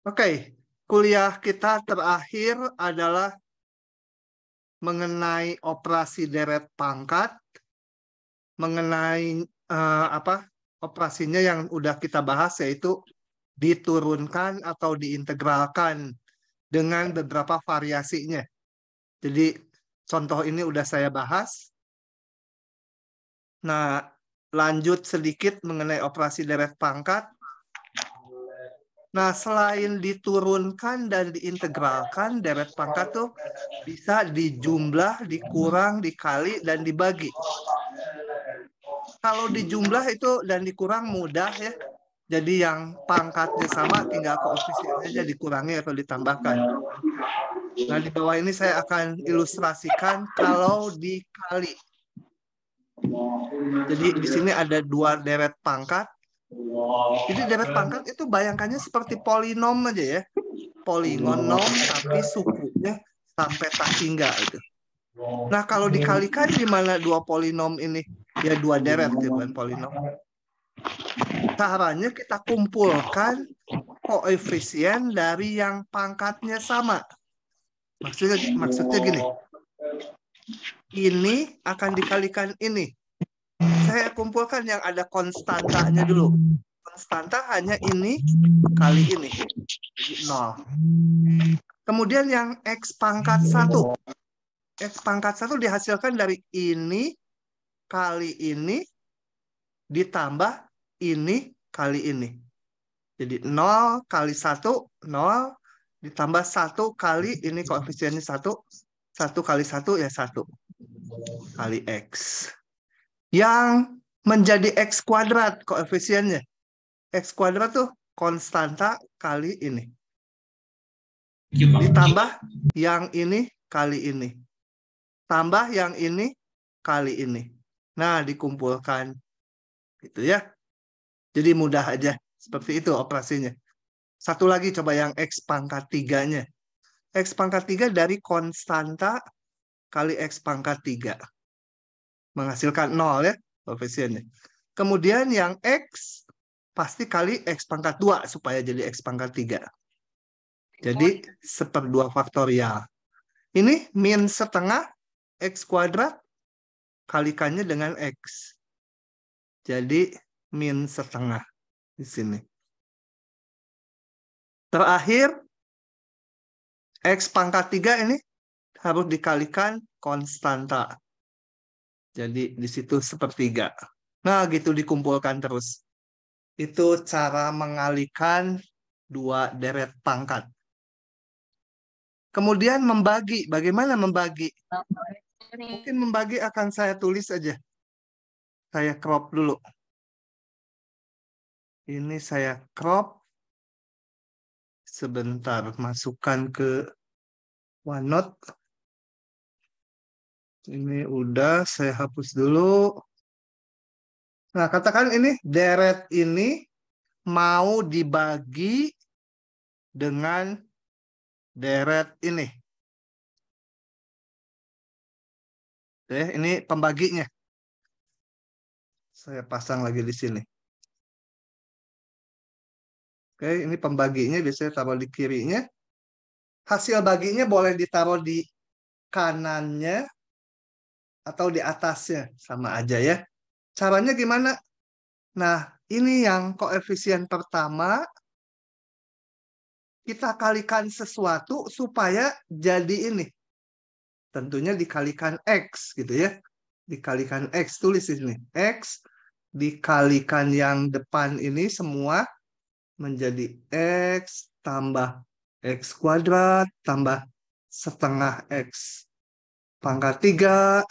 Oke, kuliah kita terakhir adalah mengenai operasi deret pangkat, mengenai operasinya yang udah kita bahas yaitu diturunkan atau diintegralkan dengan beberapa variasinya. Jadi contoh ini udah saya bahas. Nah, lanjut sedikit mengenai operasi deret pangkat. Nah, selain diturunkan dan diintegralkan, deret pangkat tuh bisa dijumlah, dikurang, dikali, dan dibagi. Kalau dijumlah itu dan dikurang mudah ya. Jadi yang pangkatnya sama, tinggal koefisiennya aja dikurangi atau ditambahkan. Nah, di bawah ini saya akan ilustrasikan kalau dikali. Jadi di sini ada dua deret pangkat. Jadi deret pangkat itu bayangkannya seperti polinom aja ya. Polinom tapi sukunya sampai tak hingga itu. Nah, kalau dikalikan gimana dua polinom ini? Ya dua deret ya, bukan polinom. Caranya kita kumpulkan koefisien dari yang pangkatnya sama. Maksudnya gini. Ini akan dikalikan ini. Saya kumpulkan yang ada konstantanya dulu. Konstanta hanya ini kali ini. Jadi 0. Kemudian yang X pangkat 1. X pangkat 1 dihasilkan dari ini kali ini ditambah ini kali ini. Jadi 0 kali 1, 0 ditambah 1 kali ini koefisiennya 1. 1 kali 1 ya 1 kali X. Yang menjadi X kuadrat koefisiennya. X kuadrat tuh konstanta kali ini. Ditambah yang ini kali ini. Tambah yang ini kali ini. Nah, dikumpulkan. Gitu ya. Jadi mudah aja. Seperti itu operasinya. Satu lagi coba yang X pangkat 3-nya. X pangkat 3 dari konstanta kali X pangkat 3. Menghasilkan 0 ya koefisiennya. Kemudian yang X pasti kali X pangkat 2 supaya jadi X pangkat 3. Jadi 1/2 faktorial. Ini min setengah X kuadrat kalikannya dengan X. Jadi min setengah di sini. Terakhir, X pangkat 3 ini harus dikalikan konstanta. Jadi di situ 1/3. Nah, gitu dikumpulkan terus. Itu cara mengalihkan dua deret pangkat. Kemudian membagi. Bagaimana membagi? Mungkin membagi akan saya tulis aja. Saya crop dulu. Ini saya crop. Sebentar, masukkan ke OneNote. Ini udah, saya hapus dulu. Nah, katakan ini deret ini mau dibagi dengan deret ini. Oke, ini pembaginya. Saya pasang lagi di sini. Oke, ini pembaginya biasanya taruh di kirinya. Hasil baginya boleh ditaruh di kanannya atau di atasnya. Sama aja ya. Caranya gimana? Nah, ini yang koefisien pertama. Kita kalikan sesuatu supaya jadi ini. Tentunya dikalikan X gitu ya. Dikalikan X, tulis di sini. X dikalikan yang depan ini semua menjadi X tambah X kuadrat tambah setengah X pangkat 3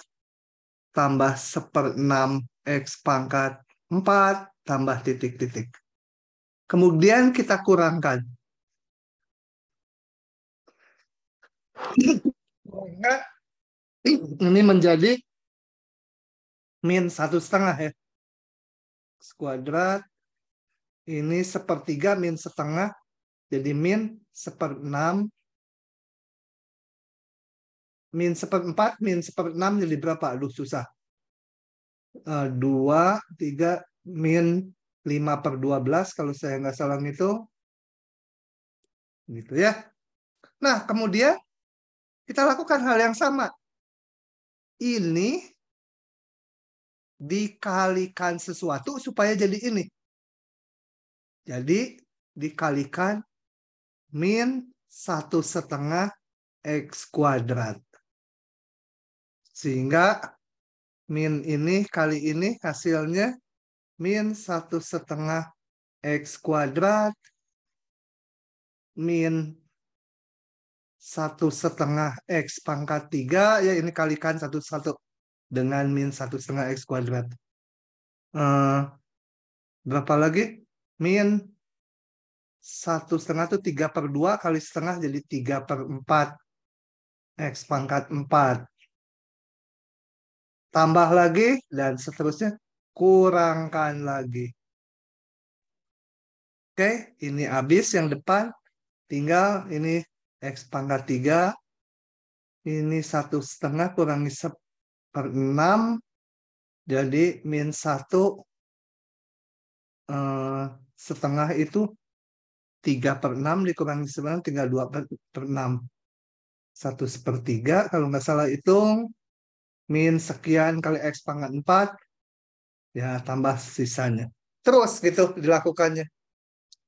tambah 1/6 X pangkat 4 tambah titik-titik. Kemudian kita kurangkan. Ini menjadi min 1/2 ya. X kuadrat ini 1/3 min setengah jadi min 1/6 min 1/4 min 1/6 jadi berapa? Aduh susah. 2, 3 min 5/12 kalau saya nggak salah itu Gitu ya. Nah, kemudian kita lakukan hal yang sama. Ini dikalikan sesuatu supaya jadi ini. Jadi dikalikan min 1/2 X kuadrat. Sehingga min ini kali ini hasilnya min 1/2 X kuadrat min 1/2 X pangkat 3. Ya, ini kalikan satu-satu dengan min 1/2 X kuadrat. Berapa lagi? Min 1/2 itu 3/2 kali setengah jadi 3/4 X pangkat 4. Tambah lagi dan seterusnya, kurangkan lagi. Oke, ini habis yang depan. Tinggal ini X pangkat 3. Ini 1/2 kurangi 1/6. Jadi min 1/2 itu 3/6 dikurangi 9 tinggal 2/6. 1/3 kalau nggak salah hitung. Min sekian kali X pangkat 4. Ya, tambah sisanya. Terus gitu dilakukannya.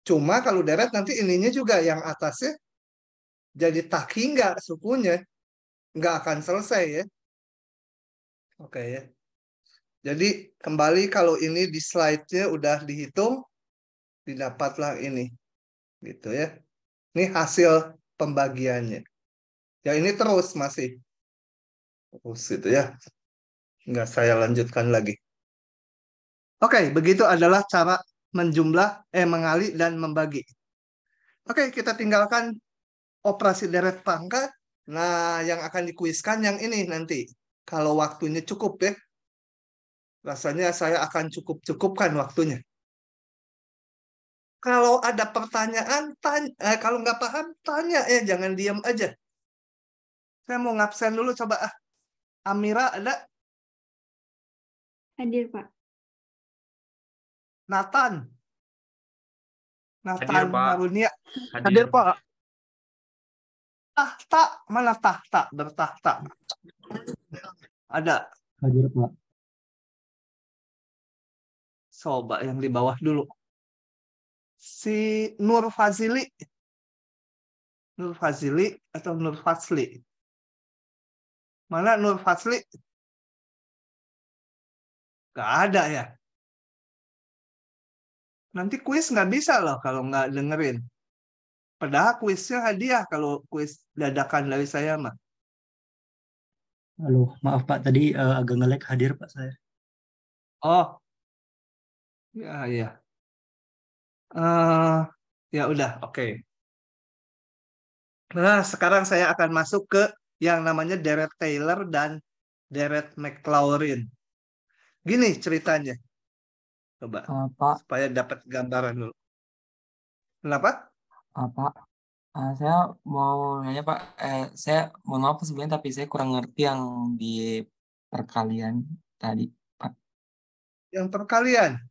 Cuma kalau deret nanti ininya juga yang atasnya jadi taki nggak sukunya. Nggak akan selesai ya. Oke ya. Jadi kembali kalau ini di slide-nya udah dihitung, didapatlah ini. Gitu ya. Ini hasil pembagiannya. Ya ini terus masih. Terus gitu ya. Nggak saya lanjutkan lagi. Oke, begitu adalah cara mengali dan membagi. Oke, kita tinggalkan operasi deret pangkat. Nah, yang akan dikuiskan yang ini nanti. Kalau waktunya cukup ya. Rasanya saya akan cukup-cukupkan waktunya. Kalau ada pertanyaan, tanya. Kalau nggak paham, tanya ya. Jangan diam aja. Saya mau ngabsen dulu coba. Amira ada? Hadir, Pak. Nathan? Hadir, Nathan Pak. Marunia? Hadir. Pak. Tahta, mana tahta? Bertahta. Ada. Hadir, Pak. Coba yang di bawah dulu. Si Nur Fazili. Nur Fazili atau Nur Fazli? Mana Nur Fazli? Gak ada ya. Nanti kuis nggak bisa loh kalau nggak dengerin. Padahal kuisnya hadiah kalau kuis dadakan dari saya mah. Halo, maaf Pak, tadi agak nge-lag hadir Pak saya. Oh, ya ya. Ya udah, oke. Nah, sekarang saya akan masuk ke yang namanya deret Taylor dan deret Maclaurin. Gini ceritanya. Coba, Pak, supaya dapat gambaran dulu. Kenapa? Pak, saya mau nanya Pak, saya mohon maaf sebelumnya tapi saya kurang ngerti yang di perkalian tadi Pak. Yang perkalian.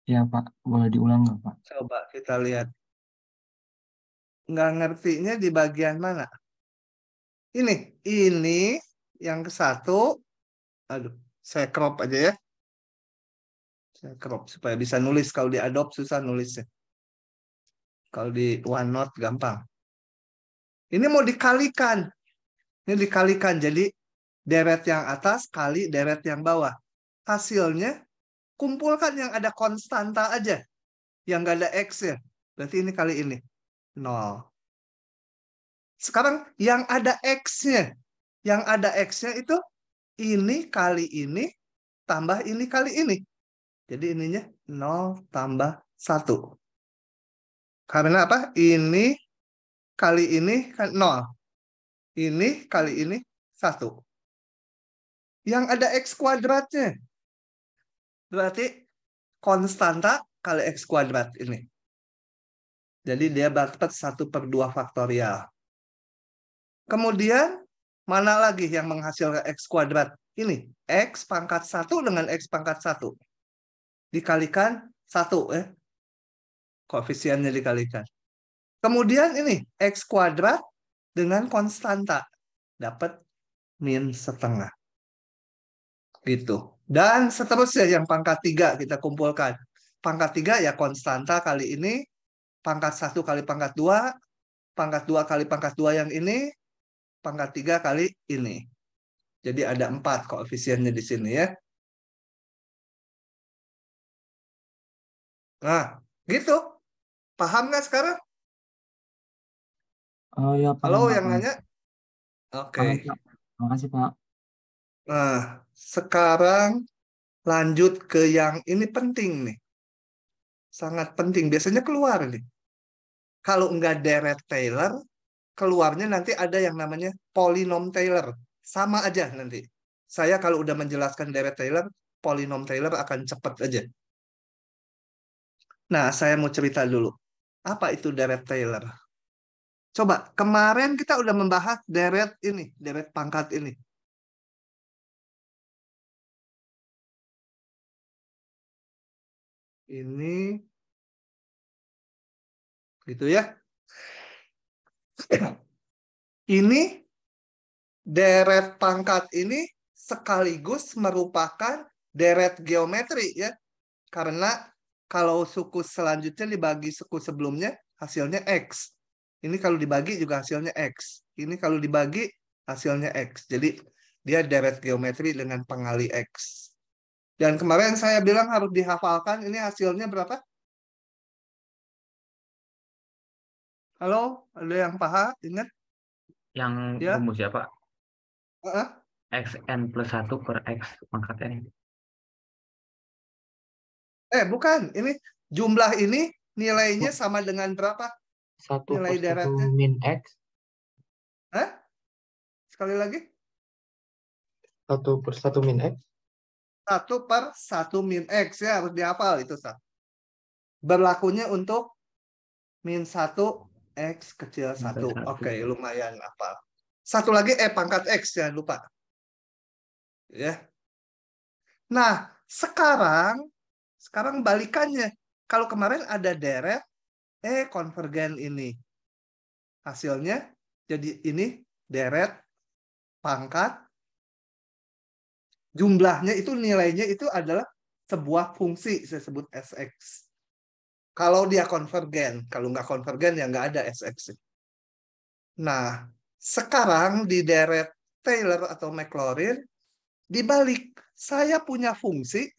Ya Pak, boleh diulang nggak Pak? Coba kita lihat. Nggak ngertinya di bagian mana? Ini yang ke satu. Aduh, saya crop aja ya. Saya crop supaya bisa nulis. Kalau di Adobe susah nulisnya. Kalau di OneNote gampang. Ini mau dikalikan. Ini dikalikan. Jadi deret yang atas kali deret yang bawah. Hasilnya kumpulkan yang ada konstanta aja. Yang nggak ada X-nya. Berarti ini kali ini. 0. Sekarang yang ada X-nya. Yang ada X-nya itu ini kali ini tambah ini kali ini. Jadi ininya 0 tambah 1. Karena apa? Ini kali ini kan 0. Ini kali ini 1. Yang ada X kuadratnya. Berarti konstanta kali X kuadrat ini. Jadi dia dapat 1/2 faktorial. Kemudian, mana lagi yang menghasilkan X kuadrat? Ini, X pangkat 1 dengan X pangkat 1. Dikalikan 1. Koefisiennya dikalikan. Kemudian ini, X kuadrat dengan konstanta. Dapat min setengah. Gitu. Dan seterusnya yang pangkat 3 kita kumpulkan. Pangkat 3 ya konstanta kali ini, pangkat 1 kali pangkat 2, pangkat 2 kali pangkat 2 yang ini, pangkat 3 kali ini. Jadi ada 4 koefisiennya di sini ya. Nah, gitu. Paham nggak sekarang? Oh ya, Halo paham, yang Pak. nanya? Oke. Paham, Pak. Makasih, Pak. Nah, sekarang lanjut ke yang ini penting nih. Sangat penting. Biasanya keluar nih. Kalau enggak deret Taylor, keluarnya nanti ada yang namanya polinom Taylor. Sama aja nanti. Saya kalau udah menjelaskan deret Taylor, polinom Taylor akan cepat aja. Nah, saya mau cerita dulu. Apa itu deret Taylor? Coba, kemarin kita udah membahas deret ini, deret pangkat ini. Ini, gitu ya. Ini deret pangkat ini sekaligus merupakan deret geometri ya. Karena kalau suku selanjutnya dibagi suku sebelumnya hasilnya X. Ini kalau dibagi juga hasilnya X. Ini kalau dibagi hasilnya X. Jadi dia deret geometri dengan pengali X. Dan kemarin saya bilang harus dihafalkan ini hasilnya berapa? Halo, ada yang paham? Ingat? Yang Ya? rumus ya Pak, Heeh. xn plus 1 per x pangkat n. Bukan. Ini jumlah ini nilainya sama dengan berapa? 1 Nilai plus 1 deretnya. min x. Hah? Sekali lagi. 1 per 1 min x. 1 per 1 min X. Ya, harus dihafal itu. Berlakunya untuk min 1 X kecil 1. Oke, lumayan hafal. Satu lagi pangkat X, jangan lupa. Ya. Nah, sekarang balikannya. Kalau kemarin ada deret, konvergen ini. Hasilnya jadi ini deret pangkat. Jumlahnya itu nilainya itu adalah sebuah fungsi, saya sebut Sx. Kalau dia konvergen, kalau nggak konvergen ya nggak ada Sx. Nah, sekarang di deret Taylor atau Maclaurin, dibalik, saya punya fungsi,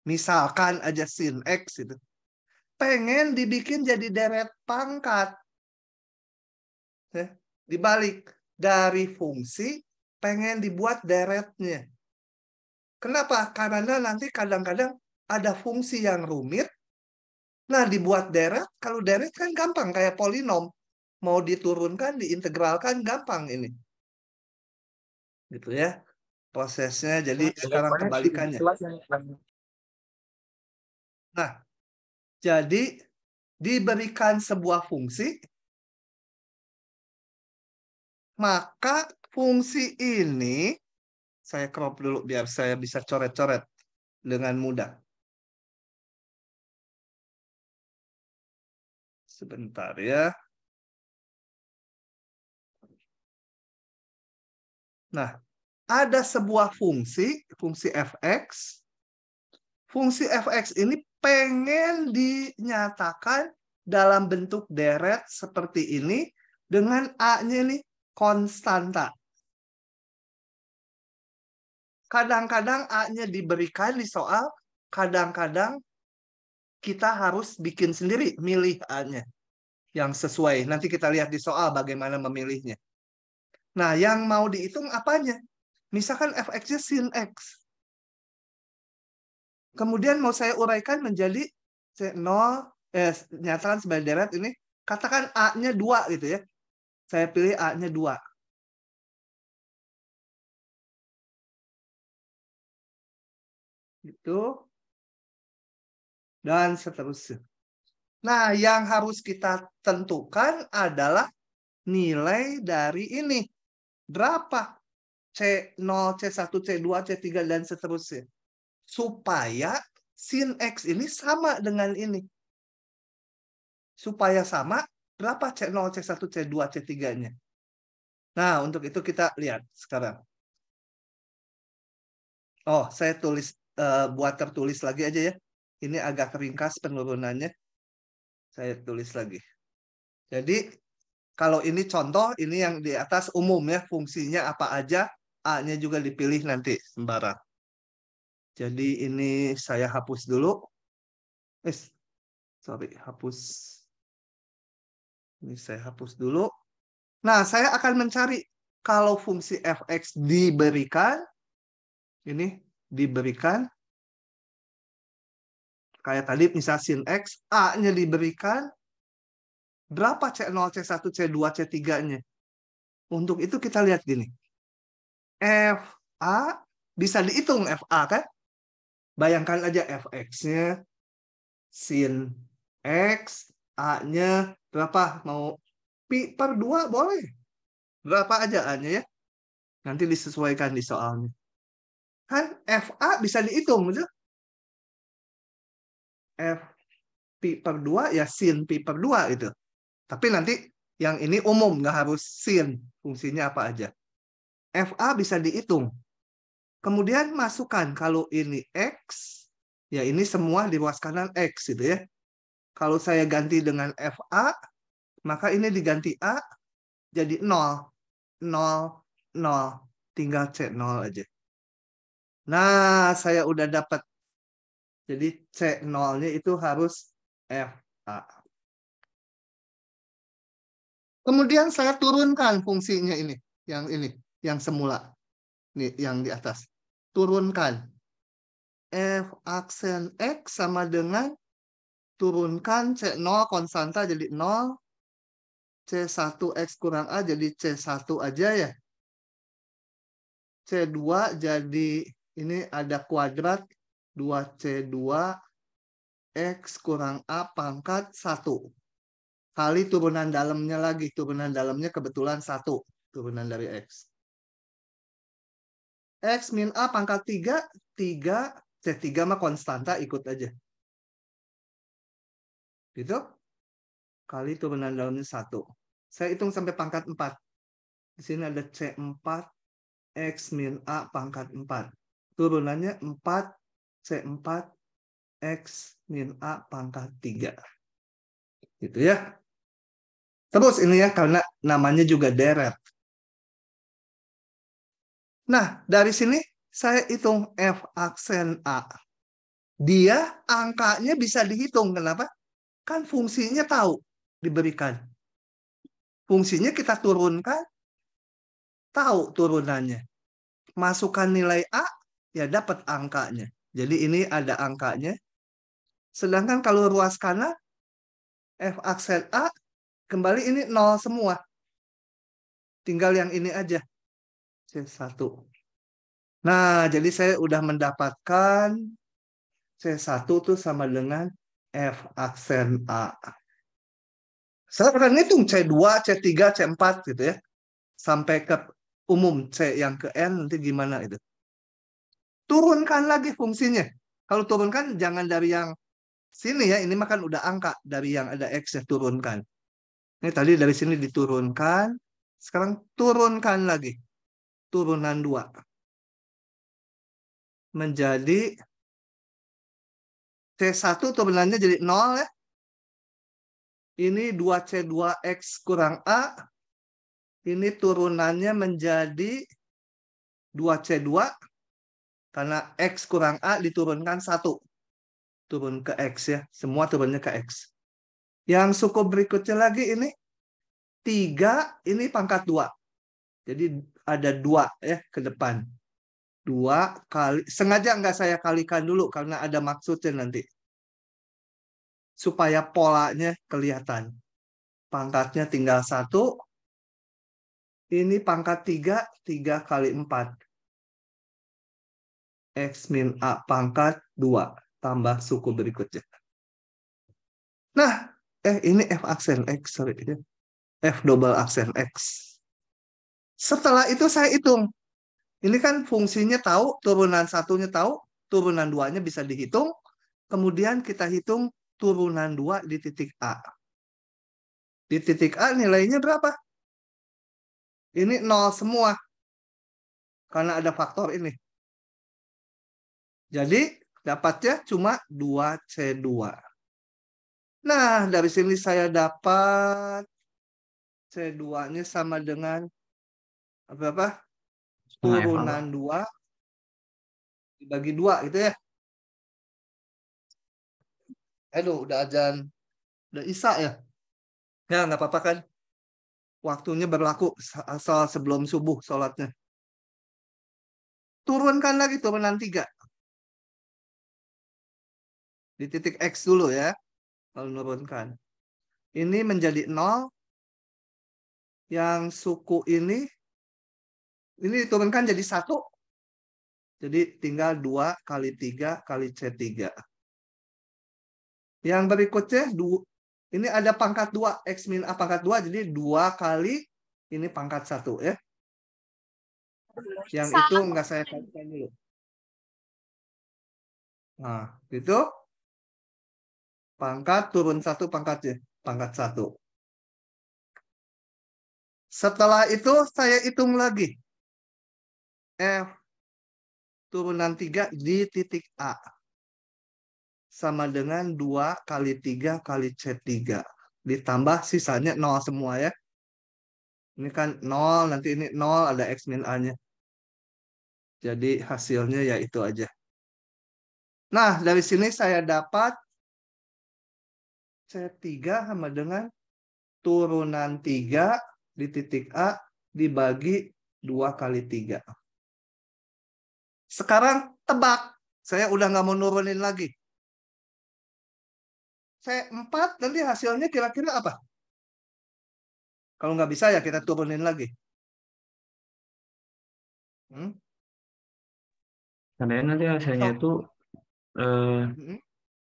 misalkan aja sin X itu, pengen dibikin jadi deret pangkat. Ya, dibalik, dari fungsi pengen dibuat deretnya. Kenapa? Karena nanti kadang-kadang ada fungsi yang rumit. Nah, dibuat deret, kalau deret kan gampang, kayak polinom. Mau diturunkan, diintegralkan, gampang ini. Gitu ya. Prosesnya, jadi sekarang kebalikannya. Nah, jadi diberikan sebuah fungsi, maka fungsi ini, saya crop dulu biar saya bisa coret-coret dengan mudah. Sebentar ya. Nah, ada sebuah fungsi fx. Fungsi fx ini pengen dinyatakan dalam bentuk deret seperti ini dengan a-nya ini konstanta. Kadang-kadang a-nya diberikan di soal, kadang-kadang kita harus bikin sendiri, milih a-nya yang sesuai. Nanti kita lihat di soal bagaimana memilihnya. Nah, yang mau dihitung apanya? Misalkan fx-nya sin x. Kemudian mau saya uraikan menjadi C0, nyatakan sebagai deret ini, katakan A-nya 2 gitu ya. Saya pilih A-nya 2. Gitu. Dan seterusnya. Nah, yang harus kita tentukan adalah nilai dari ini. Berapa? C0, C1, C2, C3, dan seterusnya. Supaya sin X ini sama dengan ini. Supaya sama, Berapa C0, C1, C2, C3-nya? Nah, untuk itu kita lihat sekarang. Oh, saya tulis buat tertulis lagi aja ya. Ini agak ringkas penurunannya. Saya tulis lagi. Jadi, kalau ini contoh, ini yang di atas umum ya. Fungsinya apa aja, A-nya juga dipilih nanti sembarang. Jadi ini saya hapus dulu. Sorry, hapus. Ini saya hapus dulu. Nah, saya akan mencari kalau fungsi fx diberikan, ini diberikan, kayak tadi misal sin x, A-nya diberikan, berapa C0, C1, C2, C3-nya? Untuk itu kita lihat gini. FA bisa dihitung FA kan? Bayangkan aja fx-nya sin x, A-nya berapa? Mau pi per 2 boleh. Berapa aja A-nya ya? Nanti disesuaikan di soalnya. Kan FA bisa dihitung. Betul? F pi per 2 ya sin pi per 2 itu. Tapi nanti yang ini umum, nggak harus sin. Fungsinya apa aja. FA bisa dihitung. Kemudian masukkan kalau ini X, ya ini semua di ruas kanan X gitu ya. Kalau saya ganti dengan FA, maka ini diganti A jadi 0. 0, 0. Tinggal C0 aja. Nah, saya udah dapat. Jadi C0-nya itu harus FA. Kemudian saya turunkan fungsinya ini. Yang semula. Nih, yang di atas. Turunkan. F aksen X sama dengan turunkan C0 konstanta jadi 0. C1X kurang A jadi C1 aja ya. C2 jadi ini ada kuadrat 2C2 X kurang A pangkat 1. Kali turunan dalamnya lagi. Turunan dalamnya kebetulan 1. Turunan dari X. X min A pangkat 3. 3. C3 mah konstanta ikut aja. Gitu. Kali turunan dalamnya 1. Saya hitung sampai pangkat 4. Di sini ada C4. X min A pangkat 4. Turunannya 4. C4. X min A pangkat 3. Gitu ya. Terus ini ya, karena namanya juga deret. Nah, dari sini saya hitung F aksen A. Dia angkanya bisa dihitung. Kenapa? Kan fungsinya tahu diberikan. Fungsinya kita turunkan, tahu turunannya. Masukkan nilai A, ya dapat angkanya. Jadi ini ada angkanya. Sedangkan kalau ruas kanan, F aksen A, kembali ini 0 semua. Tinggal yang ini aja. C1. Nah, jadi saya udah mendapatkan C1 tuh sama dengan F aksen A. Saya akan hitung C2, C3, C4 gitu ya. Sampai ke umum C yang ke N nanti gimana itu. Turunkan lagi fungsinya. Kalau turunkan jangan dari yang sini ya. Ini makan udah angka dari yang ada X ya, turunkan. Ini tadi dari sini diturunkan. Sekarang turunkan lagi. Turunan 2. Menjadi C1 turunannya jadi 0 ya. Ini 2C2X kurang A. Ini turunannya menjadi 2C2. Karena X kurang A diturunkan 1. Turun ke X ya. Semua turunnya ke X. Yang suku berikutnya lagi ini 3, ini pangkat 2. Jadi ada 2 ya ke depan. 2 kali, sengaja nggak saya kalikan dulu karena ada maksudnya nanti. Supaya polanya kelihatan. Pangkatnya tinggal 1. Ini pangkat 3, 3 kali 4. X min A pangkat 2. Tambah suku berikutnya. Nah, ini F aksen X. Sorry. F double aksen X. Setelah itu saya hitung. Ini kan fungsinya tahu, turunan 1-nya tahu, turunan 2-nya bisa dihitung. Kemudian kita hitung turunan 2 di titik A. Di titik A nilainya berapa? Ini 0 semua. Karena ada faktor ini. Jadi dapatnya cuma 2C2. Nah, dari sini saya dapat C2-nya sama dengan apa? Setengah Turunan 2 dibagi 2 gitu ya. Aduh, udah azan. Udah Isya ya? Ya, nggak apa-apa kan? Waktunya berlaku asal sebelum subuh sholatnya. Turunkan lagi turunan 3. Di titik X dulu ya. Lalu nurunkan. Ini menjadi 0. Yang suku ini diturunkan jadi 1. Jadi tinggal 2 kali 3 kali C3. Yang berikutnya, ini ada pangkat 2. X min A pangkat 2. Jadi 2 kali ini pangkat 1 ya. Yang itu enggak saya kalikan dulu. Nah, itu pangkat turun 1 pangkatnya. Pangkat 1. Setelah itu saya hitung lagi. F turunan 3 di titik A. Sama dengan 2 kali 3 kali C3. Ditambah sisanya 0 semua ya. Ini kan 0, nanti ini 0, ada X min A-nya. Jadi hasilnya ya itu aja. Nah, dari sini saya dapat C3 sama dengan turunan 3 di titik A dibagi 2 kali 3. Sekarang tebak. Saya udah nggak mau nurunin lagi. C4 nanti hasilnya kira-kira apa? Kalau nggak bisa ya kita turunin lagi. Sebenarnya nanti hasilnya itu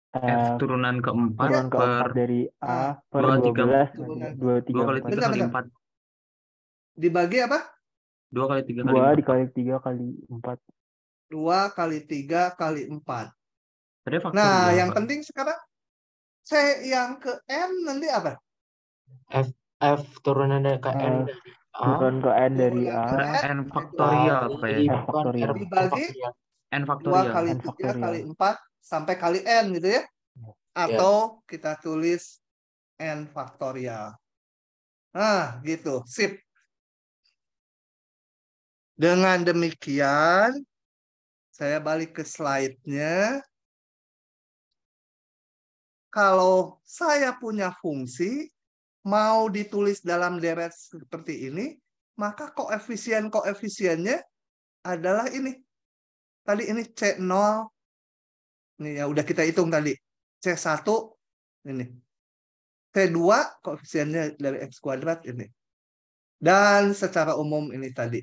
F turunan keempat Turunan per dari A per 2 2 kali 3 kali 4. Dibagi apa? 2 kali 3 kali 2 4. dikali 3 kali 4. 2 kali 3 kali 4. Tadi Nah, faktorial, yang Pak. penting sekarang C yang ke N nanti apa? F turunan dari ke N dari A. Turun ke N dari A. N faktorial, Pak. N faktorial. Dibagi N 2 faktorial. kali N 3 faktorial. kali 4 sampai kali N gitu ya. Atau kita tulis N faktorial. Nah, gitu. Sip. Dengan demikian, saya balik ke slide-nya. Kalau saya punya fungsi, mau ditulis dalam deret seperti ini, maka koefisien-koefisiennya adalah ini. Tadi ini C0, ini ya udah kita hitung tadi. C1, ini. C2, koefisiennya dari X kuadrat ini. Dan secara umum ini tadi.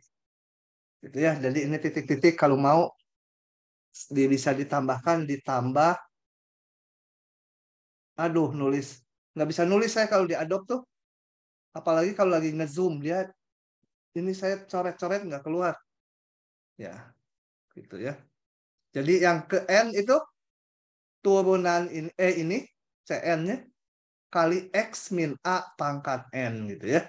Gitu ya. Jadi ini titik-titik kalau mau bisa ditambahkan, ditambah. Aduh, nulis. Nggak bisa nulis saya kalau di Adobe tuh. Apalagi kalau lagi nge-zoom. Dia, ini saya coret-coret nggak keluar. Ya, gitu ya. Jadi yang ke N itu turunan ini Cn-nya kali X min A pangkat N gitu ya.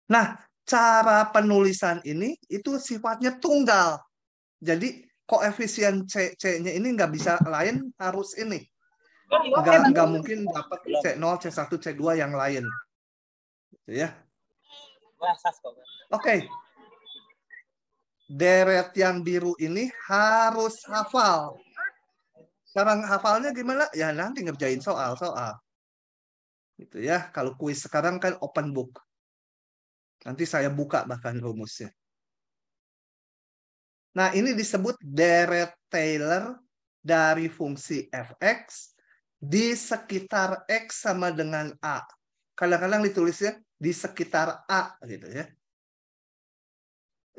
Nah, cara penulisan ini itu sifatnya tunggal. Jadi koefisien C-nya ini nggak bisa lain, harus ini. Nggak mungkin dapat C0, C1, C2 yang lain. Gitu ya. Oke. Deret yang biru ini harus hafal. Cara hafalnya gimana? Ya nanti ngerjain soal-soal. Gitu ya. Kalau kuis sekarang kan open book. Nanti saya buka bahkan rumusnya. Nah, ini disebut deret Taylor dari fungsi fx di sekitar x sama dengan a. Kadang-kadang ditulisnya di sekitar a gitu ya.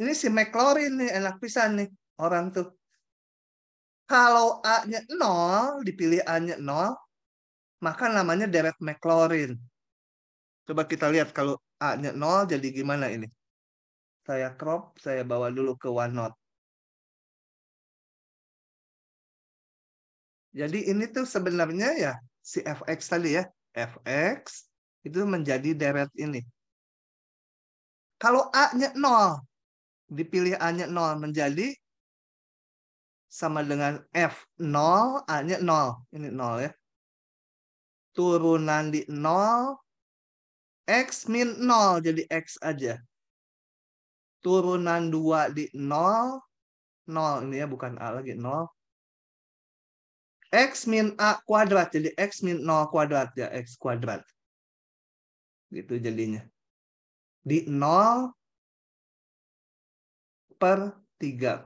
Ini si Maclaurin nih, enak pisan nih orang tuh. Kalau A-nya 0, dipilih A-nya 0, maka namanya deret Maclaurin. Coba kita lihat kalau A-nya 0 jadi gimana ini. Saya crop, saya bawa dulu ke OneNote. Jadi ini tuh sebenarnya ya si fx tadi ya. fx itu menjadi deret ini. Kalau A-nya 0, dipilih A-nya 0 menjadi sama dengan F0, A-nya 0. Ini 0 ya. Turunan di 0, X min 0, jadi X aja. Turunan 2 di 0, 0 ini ya, bukan A lagi, 0. X min A kuadrat, jadi X min 0 kuadrat ya, X kuadrat. Gitu jadinya. Di 0 per 3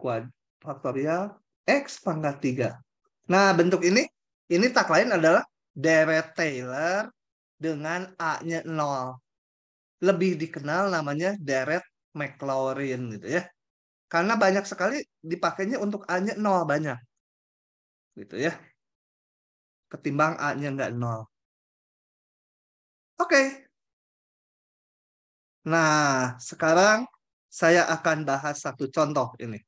faktorial X pangkat 3. Nah, bentuk ini tak lain adalah deret Taylor dengan A-nya 0. Lebih dikenal namanya deret Maclaurin gitu ya. Karena banyak sekali dipakainya untuk A-nya 0 banyak. Gitu ya. Ketimbang A-nya nggak 0. Oke. Nah, sekarang saya akan bahas satu contoh ini.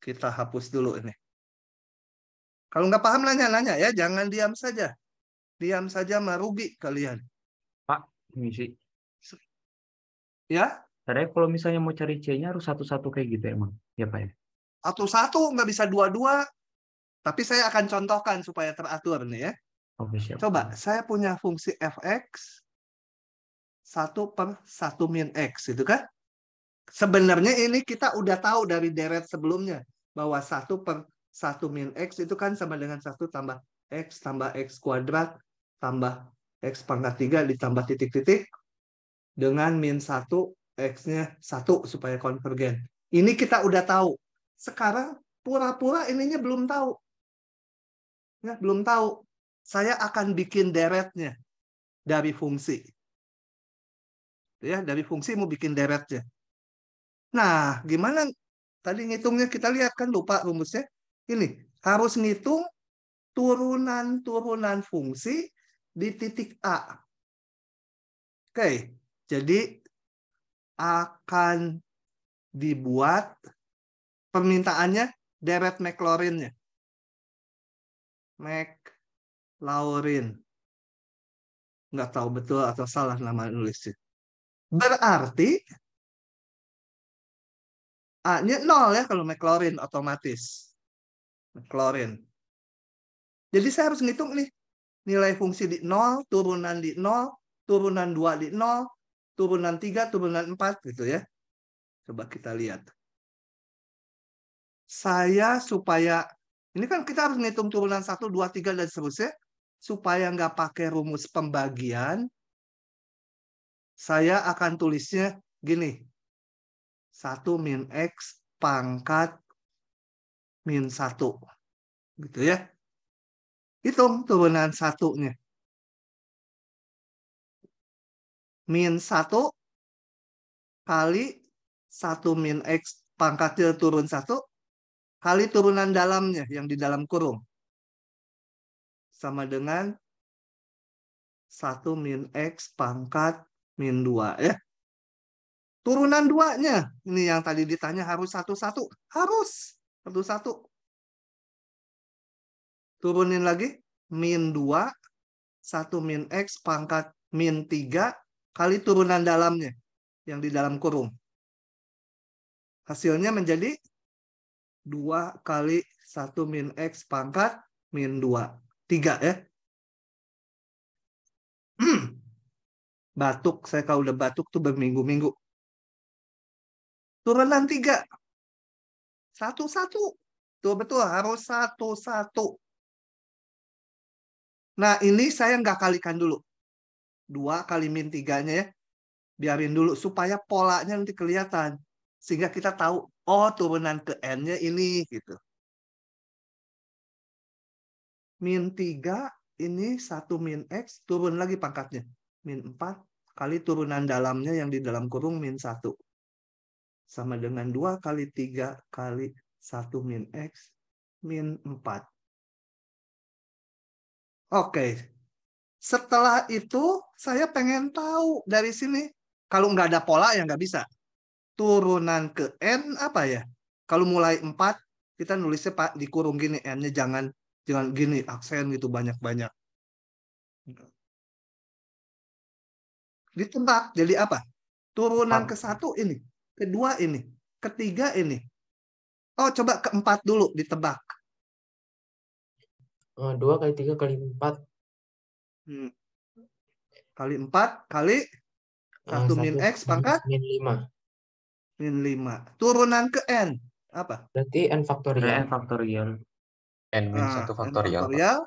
Kita hapus dulu ini. Kalau nggak paham nanya-nanya ya, jangan diam saja. Diam saja merugi kalian. Pak, misi. Ya? Tadi kalau misalnya mau cari C-nya harus satu-satu kayak gitu emang. Ya, Pak ya? Satu-satu, nggak bisa dua-dua. Tapi saya akan contohkan supaya teratur nih ya. Oke, siap. Coba, saya punya fungsi fx 1/1 min x, itu kan? Sebenarnya ini kita udah tahu dari deret sebelumnya. Bahwa 1/1 min x itu kan sama dengan 1 tambah x kuadrat tambah x pangkat 3 ditambah titik-titik dengan min 1, x-nya 1 supaya konvergen. Ini kita udah tahu. Sekarang pura-pura ininya belum tahu. Ya, belum tahu. Saya akan bikin deretnya dari fungsi. Ya, dari fungsi mau bikin deretnya. Nah, gimana tadi ngitungnya? Kita lihat kan, lupa rumusnya. Ini harus ngitung turunan-turunan fungsi di titik A. Oke, jadi akan dibuat permintaannya deret Maclaurin-nya. Maclaurin. Nggak tahu betul atau salah nama nulisnya. Berarti A-nya 0 ya kalau Maclaurin otomatis. Maclaurin. Jadi saya harus ngitung nih. Nilai fungsi di 0, turunan di 0, turunan 2 di 0, turunan 3, turunan 4 gitu ya. Coba kita lihat. Saya supaya, ini kan kita harus ngitung turunan 1, 2, 3, dan seterusnya. Supaya nggak pakai rumus pembagian, saya akan tulisnya gini. 1 min X pangkat min 1. Gitu ya. Hitung turunan 1-nya. Min 1 kali 1 min X pangkatnya turun 1 kali turunan dalamnya yang di dalam kurung. Sama dengan 1 min X pangkat min 2 ya. Turunan 2-nya. Ini yang tadi ditanya harus satu-satu. Harus satu-satu. Turunin lagi. Min 2. 1 min X pangkat min 3 kali turunan dalamnya. Yang di dalam kurung. Hasilnya menjadi 2 kali 1 min X pangkat min 2. 3 ya. Batuk. Saya kalau udah batuk tuh berminggu-minggu. Turunan 3. Satu-satu. Tuh betul, harus satu-satu. Nah, ini saya nggak kalikan dulu. 2 kali min 3-nya ya. Biarin dulu supaya polanya nanti kelihatan. Sehingga kita tahu, oh turunan ke N-nya ini gitu. Min 3 ini 1 min X, turun lagi pangkatnya. Min 4 kali turunan dalamnya yang di dalam kurung min 1. Sama dengan 2 kali 3 kali 1 min X min 4. Oke. Setelah itu saya pengen tahu dari sini. Kalau nggak ada pola ya nggak bisa. Turunan ke N apa ya? Kalau mulai 4 kita nulisnya Pak dikurung gini N-nya jangan gini aksen gitu banyak-banyak. Ditebak jadi apa? Turunan 4. ke satu ini, kedua ini, ketiga ini. Oh, coba keempat dulu ditebak. 2 kali 3 kali 4. Kali 4 kali 1 min X pangkat min 5. min 5. Turunan ke N. Apa? Berarti N faktorial. N faktorial. N min Nah, 1 N faktorial, Pak. faktorial.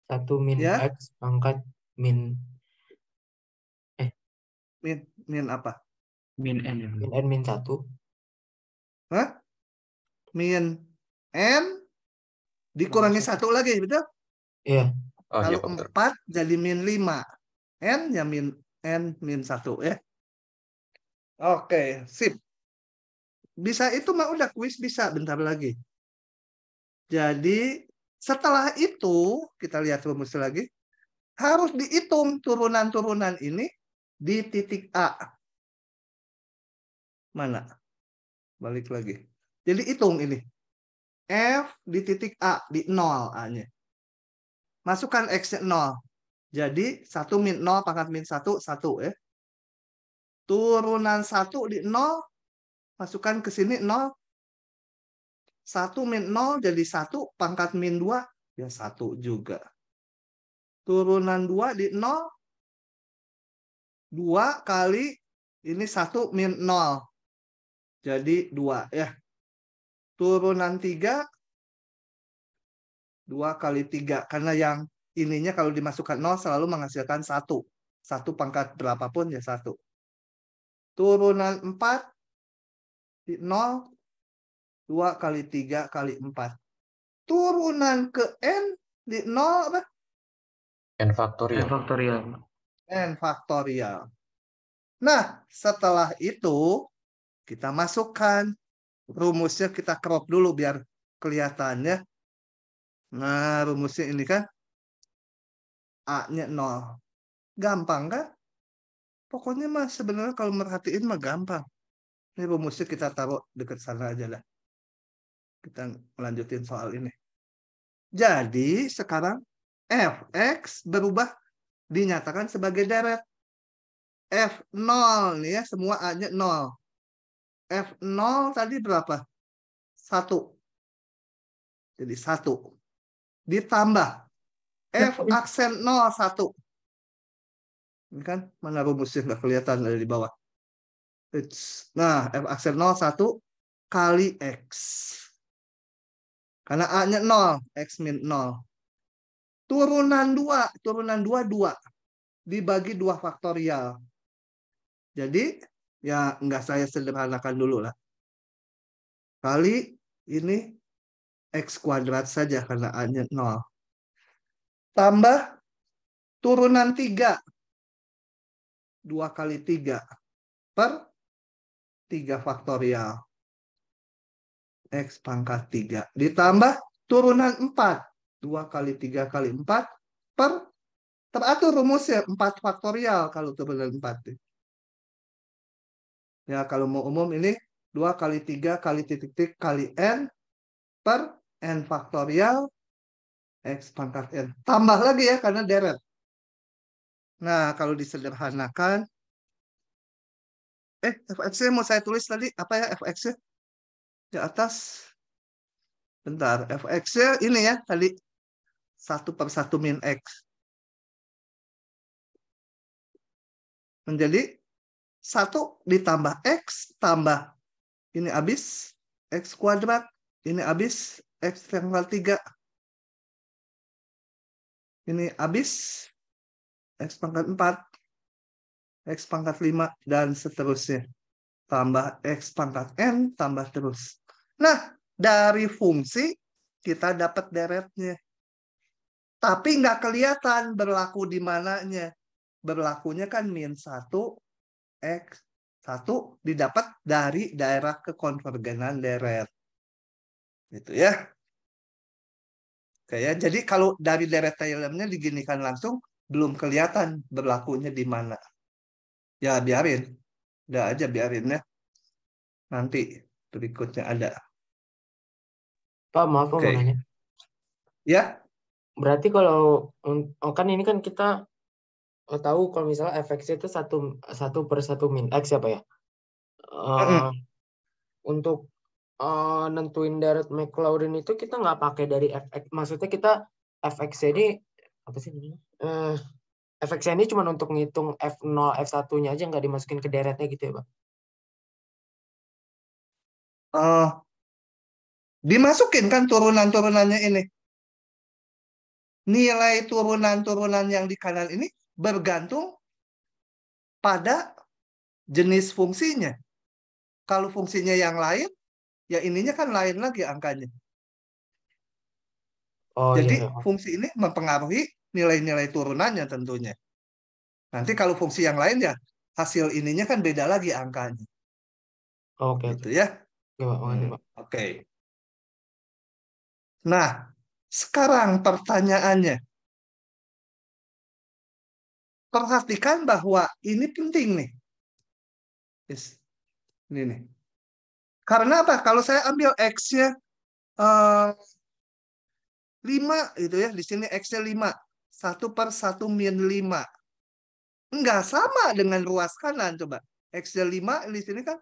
1 min Ya. X pangkat min Min apa? Min N. min N min 1. Hah? Min N dikurangi 1 lagi, betul? Iya. Oh iya, Kalau Pak, betul. 4 jadi min 5. N ya N min 1 ya. Oke, sip. Bisa itu mah udah kuis bisa bentar lagi. Jadi setelah itu kita lihat rumusnya lagi. Harus dihitung turunan-turunan ini di titik A. Mana? Balik lagi. Jadi hitung ini. F di titik A, di 0 A-nya. Masukkan X-nya 0. Jadi 1 min 0 pangkat min 1, 1 ya. Turunan 1 di 0, masukkan ke sini 0. 1 min 0 jadi 1, pangkat min 2, ya 1 juga. Turunan 2 di 0, 2 kali ini 1 min 0. Jadi 2 ya. Turunan 3, 2 kali 3. Karena yang ininya kalau dimasukkan 0 selalu menghasilkan 1. 1 pangkat berapapun ya 1. Turunan 4 di 0, 2 kali 3 kali 4. Turunan ke N di 0 apa? N N faktorial. faktorial. N faktorial. Nah, setelah itu kita masukkan rumusnya, kita crop dulu biar kelihatannya. Nah, rumusnya ini kan A-nya 0. Gampang kan? Pokoknya mah sebenarnya kalau merhatiin mah gampang. Ini rumusnya kita taruh dekat sana aja lah. Kita lanjutin soal ini. Jadi sekarang Fx berubah dinyatakan sebagai deret. F0 nih ya, semua A-nya 0. F0 tadi berapa? 1. Jadi 1. Ditambah F aksen 0, 1. Ini kan mana rumusnya nggak kelihatan dari di bawah. Nah, F aksen 0, 1 kali X. Karena A-nya 0, X min 0. Turunan 2, 2. Dibagi 2 faktorial. Jadi, ya nggak saya sederhanakan dulu lah. Kali ini X kuadrat saja karena A-nya 0. Tambah turunan 3. 2 kali 3 per 3 faktorial. X pangkat 3. Ditambah turunan 4. 2 kali 3 kali 4 per, teratur rumusnya 4 faktorial kalau turunan 4. Ya, kalau mau umum ini 2 kali 3 kali titik-titik kali N per N faktorial X pangkat N. Tambah lagi ya karena deret. Nah, kalau disederhanakan, Fx-nya mau saya tulis tadi, apa ya Fx-nya? Di atas. Bentar, Fx-nya ini ya, tadi 1 per 1 min X. Menjadi 1 ditambah X, tambah ini habis, X kuadrat, ini habis, X pangkat 3. Ini habis, X pangkat 4, X pangkat 5, dan seterusnya. Tambah X pangkat N, tambah terus. Nah, dari fungsi, kita dapat deretnya. Tapi nggak kelihatan berlaku di mananya. Berlakunya kan min 1, X 1 didapat dari daerah kekonvergenan deret. Gitu ya. Oke ya. Jadi kalau dari deret Taylornya diginikan langsung, belum kelihatan berlakunya di mana. Ya biarin. Udah aja biarin ya. Nanti berikutnya ada. Pak, maaf Pak, mau Oke. nanya. Ya. Berarti kalau kan ini kan kita tahu kalau misalnya fx itu 1/1 min x ya Pak ya. Mm-mm. Untuk nentuin deret Maclaurin itu kita nggak pakai dari fx, maksudnya kita fx ini apa sih namanya? Fx ini cuma untuk ngitung f0 f1-nya aja, nggak dimasukin ke deretnya gitu ya Pak. Eh, dimasukin kan turunan-turunannya ini. Nilai turunan-turunan yang di kanan ini bergantung pada jenis fungsinya. Kalau fungsinya yang lain, ya ininya kan lain lagi angkanya. Oh iya, Jadi iya. fungsi ini mempengaruhi nilai-nilai turunannya tentunya. Nanti kalau fungsi yang lain ya hasil ininya kan beda lagi angkanya. Oke, Gitu ya. oke Pak, makasih Pak. Oke. Nah, sekarang pertanyaannya. Perhatikan bahwa ini penting nih. Yes. Ini nih. Karena apa? Kalau saya ambil X-nya 5 gitu ya. Di sini X-nya 5. 1/1-5. Enggak sama dengan ruas kanan. Coba. X-nya 5 di sini kan.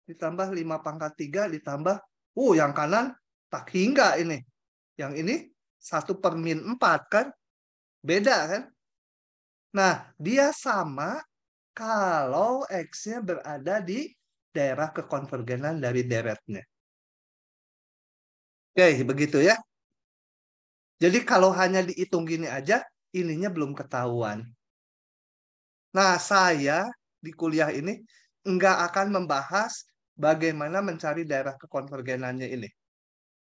Ditambah 5/3 ditambah. Yang kanan tak hingga ini. Yang ini 1/4 kan. Beda kan. Nah, dia sama kalau X-nya berada di daerah kekonvergenan dari deretnya. Oke, begitu ya. Jadi kalau hanya dihitung gini aja, ininya belum ketahuan. Nah, saya di kuliah ini nggak akan membahas bagaimana mencari daerah kekonvergenannya ini.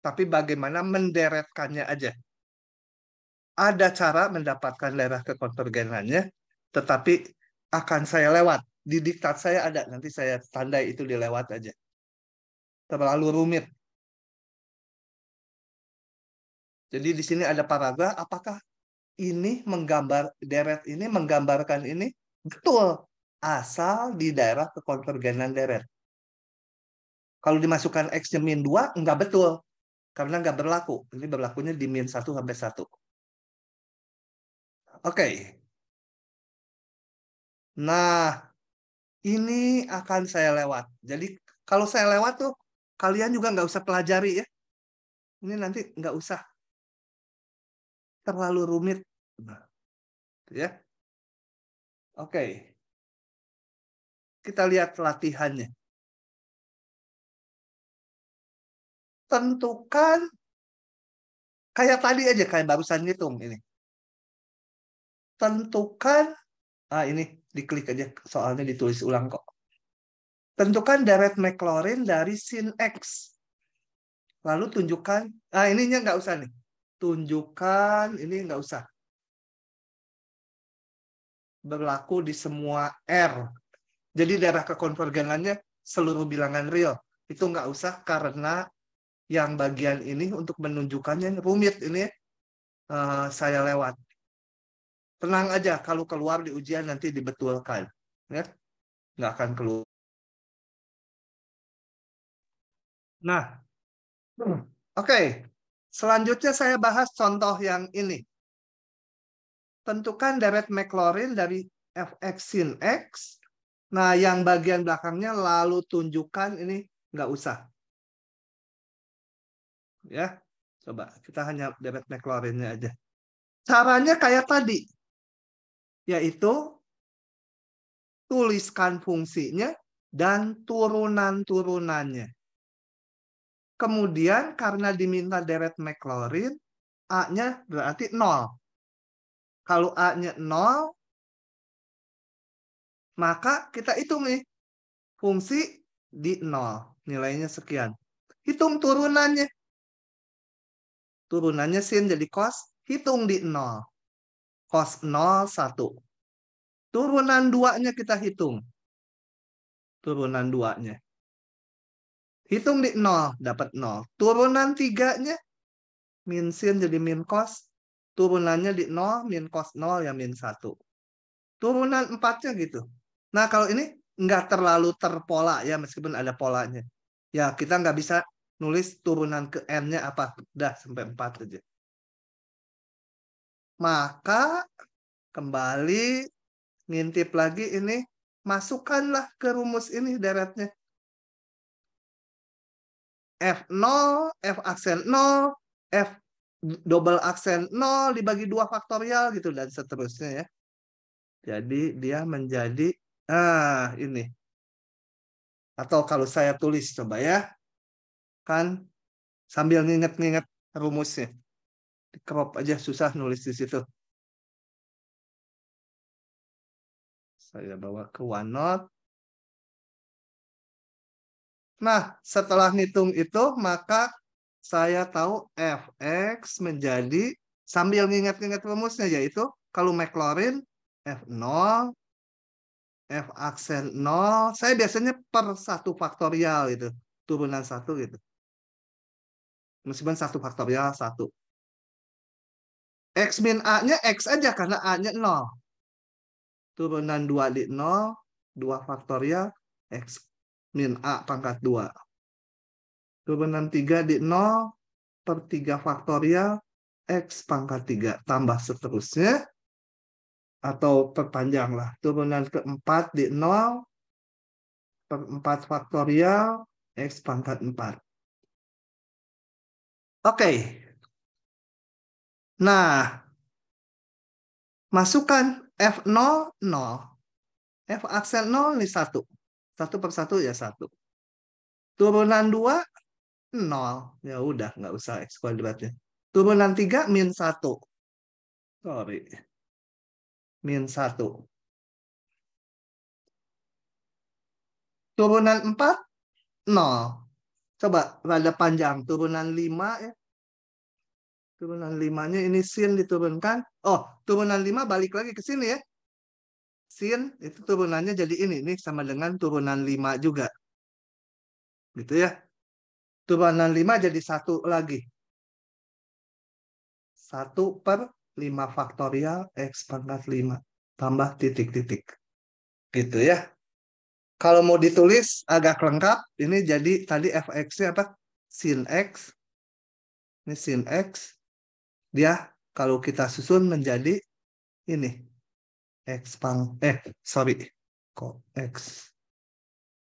Tapi bagaimana menderetkannya aja. Ada cara mendapatkan daerah kekonvergenannya, tetapi akan saya lewat. Di diktat saya ada, nanti saya tandai itu dilewat aja. Terlalu rumit. Jadi di sini ada paragraf, apakah ini deret ini menggambarkan ini? Betul. Asal di daerah kekonvergenan deret. Kalau dimasukkan X-nya -2, enggak betul. Karena enggak berlaku. Ini berlakunya di -1 sampai 1. Oke. Nah, ini akan saya lewat. Jadi kalau saya lewat tuh, kalian juga nggak usah pelajari ya. Ini nanti nggak usah. Terlalu rumit. Nah, ya. Oke. Kita lihat latihannya. Tentukan kayak tadi aja, kayak barusan ngitung ini. Tentukan, ini diklik aja, soalnya ditulis ulang kok. Tentukan deret Maclaurin dari sin X. Lalu tunjukkan, ininya nggak usah nih. Tunjukkan, ini nggak usah. Berlaku di semua R. Jadi daerah kekonvergenannya seluruh bilangan real. Itu nggak usah karena yang bagian ini untuk menunjukkannya rumit ini saya lewat. Tenang aja, kalau keluar di ujian nanti dibetulkan. Ya? Nggak akan keluar. Nah, oke. Selanjutnya saya bahas contoh yang ini. Tentukan deret Maclaurin dari fx sin x. Nah, yang bagian belakangnya lalu tunjukkan ini nggak usah. Ya, coba kita hanya deret Maclaurinnya aja. Caranya kayak tadi, yaitu tuliskan fungsinya dan turunan-turunannya. Kemudian karena diminta deret Maclaurin, A-nya berarti 0. Kalau A-nya 0, maka kita hitung nih. Fungsi di 0. Nilainya sekian. Hitung turunannya. Turunannya sin jadi cos. Hitung di 0. Cos 0, 1. Turunan 2-nya kita hitung. Turunan 2-nya. Hitung di 0, dapat 0. Turunan 3-nya, min sin jadi min cos. Turunannya di 0, min cos 0 ya min 1. Turunan 4-nya gitu. Nah, kalau ini nggak terlalu terpola ya, meskipun ada polanya. Ya, kita nggak bisa nulis turunan ke N-nya apa. Udah, sampai 4 aja. Maka kembali, ngintip lagi ini, masukkanlah ke rumus ini deretnya. F0, F aksen 0, F double aksen 0 dibagi 2 faktorial gitu dan seterusnya ya. Jadi dia menjadi ini. Atau kalau saya tulis coba ya. Kan sambil nginget-nginget rumusnya. Di crop aja susah nulis di situ. Saya bawa ke OneNote. Nah, setelah ngitung itu, maka saya tahu Fx menjadi, sambil nginget-nginget rumusnya, yaitu kalau Maclaurin, F0, F aksen 0, saya biasanya per 1 faktorial itu, turunan 1 gitu. Meskipun 1 faktorial 1. X min A-nya X aja, karena A-nya 0. Turunan 2 di 0, 2 faktorial, X min A pangkat 2. Turunan 3 di 0 per 3 faktorial X pangkat 3. Tambah seterusnya. Atau perpanjanglah. Turunan keempat di 0 per 4 faktorial X pangkat 4. Oke. Nah. Masukkan F0, 0. F aksen 0 ini 1. 1 per 1 ya 1. Turunan 2, 0. Ya udah, nggak usah X kuadratnya. Turunan 3, min 1. Sorry. Min 1. Turunan 4, 0. Coba rada panjang. Turunan 5 ya. Turunan 5-nya ini sin diturunkan. Oh, turunan 5 balik lagi ke sini ya. Sin itu turunannya jadi ini. Ini sama dengan turunan 5 juga. Gitu ya. Turunan 5 jadi 1 lagi. 1 per 5 faktorial X pangkat 5. Tambah titik-titik. Gitu ya. Kalau mau ditulis agak lengkap. Ini jadi tadi Fx-nya apa? Sin X. Ini sin X. Dia kalau kita susun menjadi ini. X sorry. Kok X.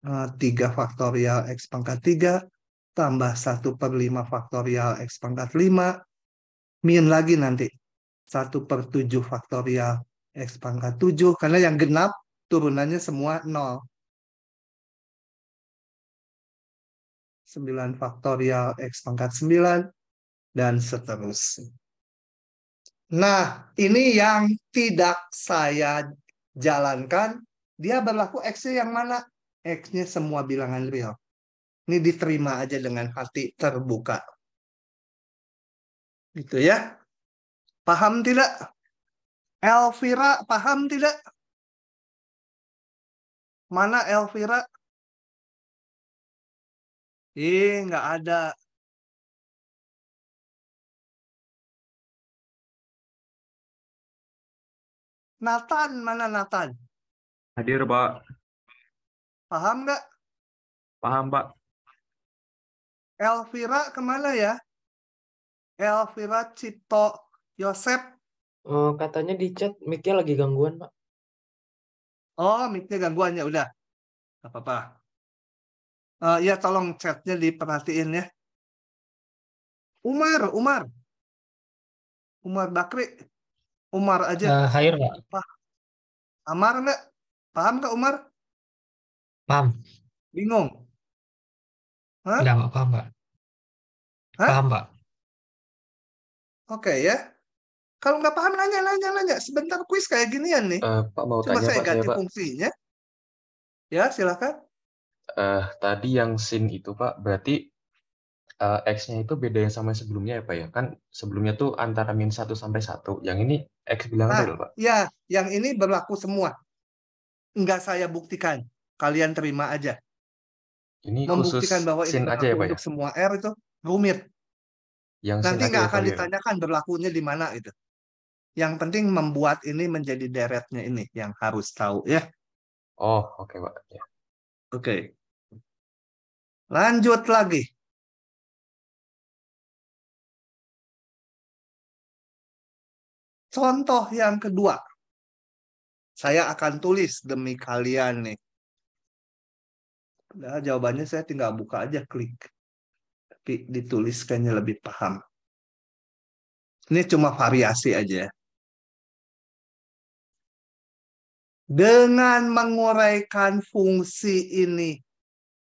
3 faktorial X pangkat 3. Tambah 1 per 5 faktorial X pangkat 5. Min lagi nanti. 1 per 7 faktorial X pangkat 7. Karena yang genap turunannya semua 0. 9 faktorial X pangkat 9. Dan seterusnya. Nah, ini yang tidak saya jalankan. Dia berlaku X-nya yang mana? X-nya semua bilangan real. Ini diterima aja dengan hati terbuka. Gitu ya. Paham tidak? Elvira, paham tidak? Mana Elvira? Nggak ada. Nathan, mana Nathan? Hadir, Pak. Paham nggak? Paham, Pak. Elvira kemana ya? Elvira Cipto Yosep. Oh, katanya di chat mic-nya lagi gangguan, Pak. Oh, mic-nya gangguannya udah. Gak apa-apa. Ya tolong chatnya diperhatiin ya. Umar Bakri. Umar aja. Hadir, Pak. Amar nggak? Paham nggak Umar? Paham. Bingung? Hah? Enggak, paham, Pak. Hah? Paham, Pak. Oke ya. Kalau nggak paham nanya. Sebentar kuis kayak ginian nih. Pak mau Coba tanya, saya Pak, ganti Pak. fungsinya. Ya, silakan. Tadi yang sin itu, Pak, berarti X-nya itu beda yang sama sebelumnya ya, Pak ya? Kan sebelumnya tuh antara min 1 sampai 1. Yang ini X bilangan real, Pak. Ya, yang ini berlaku semua. Enggak saya buktikan. Kalian terima aja. Ini Membuktikan khusus bahwa ini sin aja ya, berlaku Pak ya? untuk semua R itu rumit. Yang sin Nanti aja nggak ya, akan Pak ya? ditanyakan berlakunya di mana itu. Yang penting membuat ini menjadi deretnya ini yang harus tahu ya. Oh, oke, Pak. Ya. Oke. Lanjut lagi. Contoh yang kedua. Saya akan tulis demi kalian nih. Nah, jawabannya saya tinggal buka aja, klik. Tapi dituliskannya lebih paham. Ini cuma variasi aja. Dengan menguraikan fungsi ini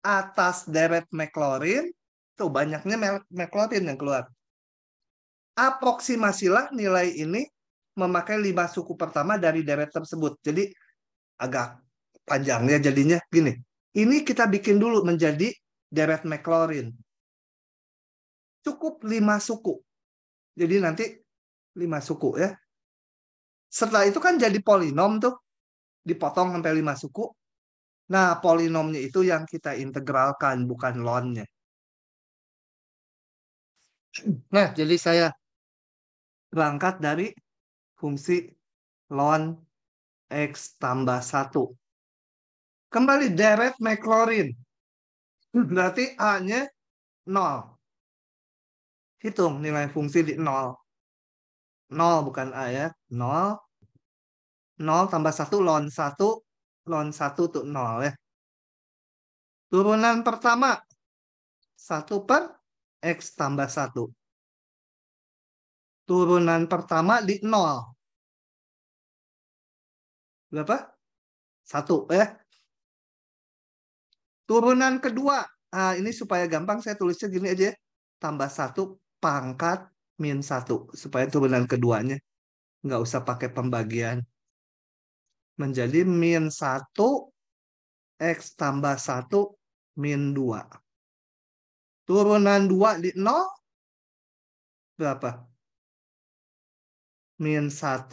atas deret Maclaurin, tuh banyaknya Maclaurin yang keluar. Aproksimasilah nilai ini memakai 5 suku pertama dari deret tersebut. Jadi agak panjang ya jadinya gini. Ini kita bikin dulu menjadi deret Maclaurin. Cukup 5 suku. Jadi nanti 5 suku ya. Setelah itu kan jadi polinom tuh. Dipotong sampai 5 suku. Nah, polinomnya itu yang kita integralkan, bukan ln-nya. Nah, jadi saya berangkat dari fungsi ln X tambah 1. Kembali deret Maclaurin. Berarti A-nya 0. Hitung nilai fungsi di 0. 0 bukan A ya. 0. 0 tambah 1 ln 1. Ln 1 tuh 0 ya. Turunan pertama. 1 per X tambah 1. Turunan pertama di 0. Berapa? 1 ya. Turunan kedua. Nah, ini supaya gampang saya tulisnya gini aja ya. Tambah 1 pangkat min 1. Supaya turunan keduanya nggak usah pakai pembagian. Menjadi min 1 X tambah 1 min 2. Turunan 2 di 0. Berapa? Min 1.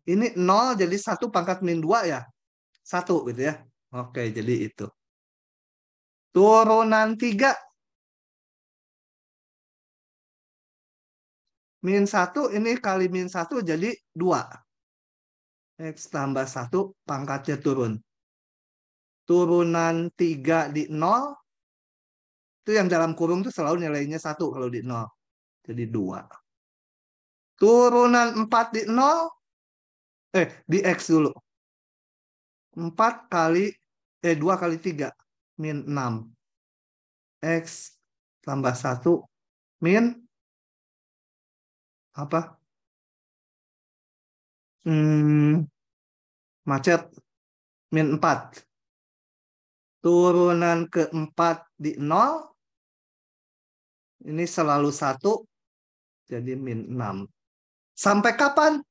Ini 0 jadi 1 pangkat min 2 ya. 1 gitu ya. Oke, jadi itu. Turunan 3. Min 1 ini kali min 1 jadi 2. X tambah 1 pangkatnya turun. Turunan 3 di 0. Itu yang dalam kurung itu selalu nilainya 1 kalau di 0. Jadi 2. Turunan 4 di 0. Di X dulu. 4 kali 2 kali 3 min 6. X tambah 1 min apa? Macet min 4. Turunan keempat di 0. Ini selalu 1. Jadi min 6. Sampai kapan?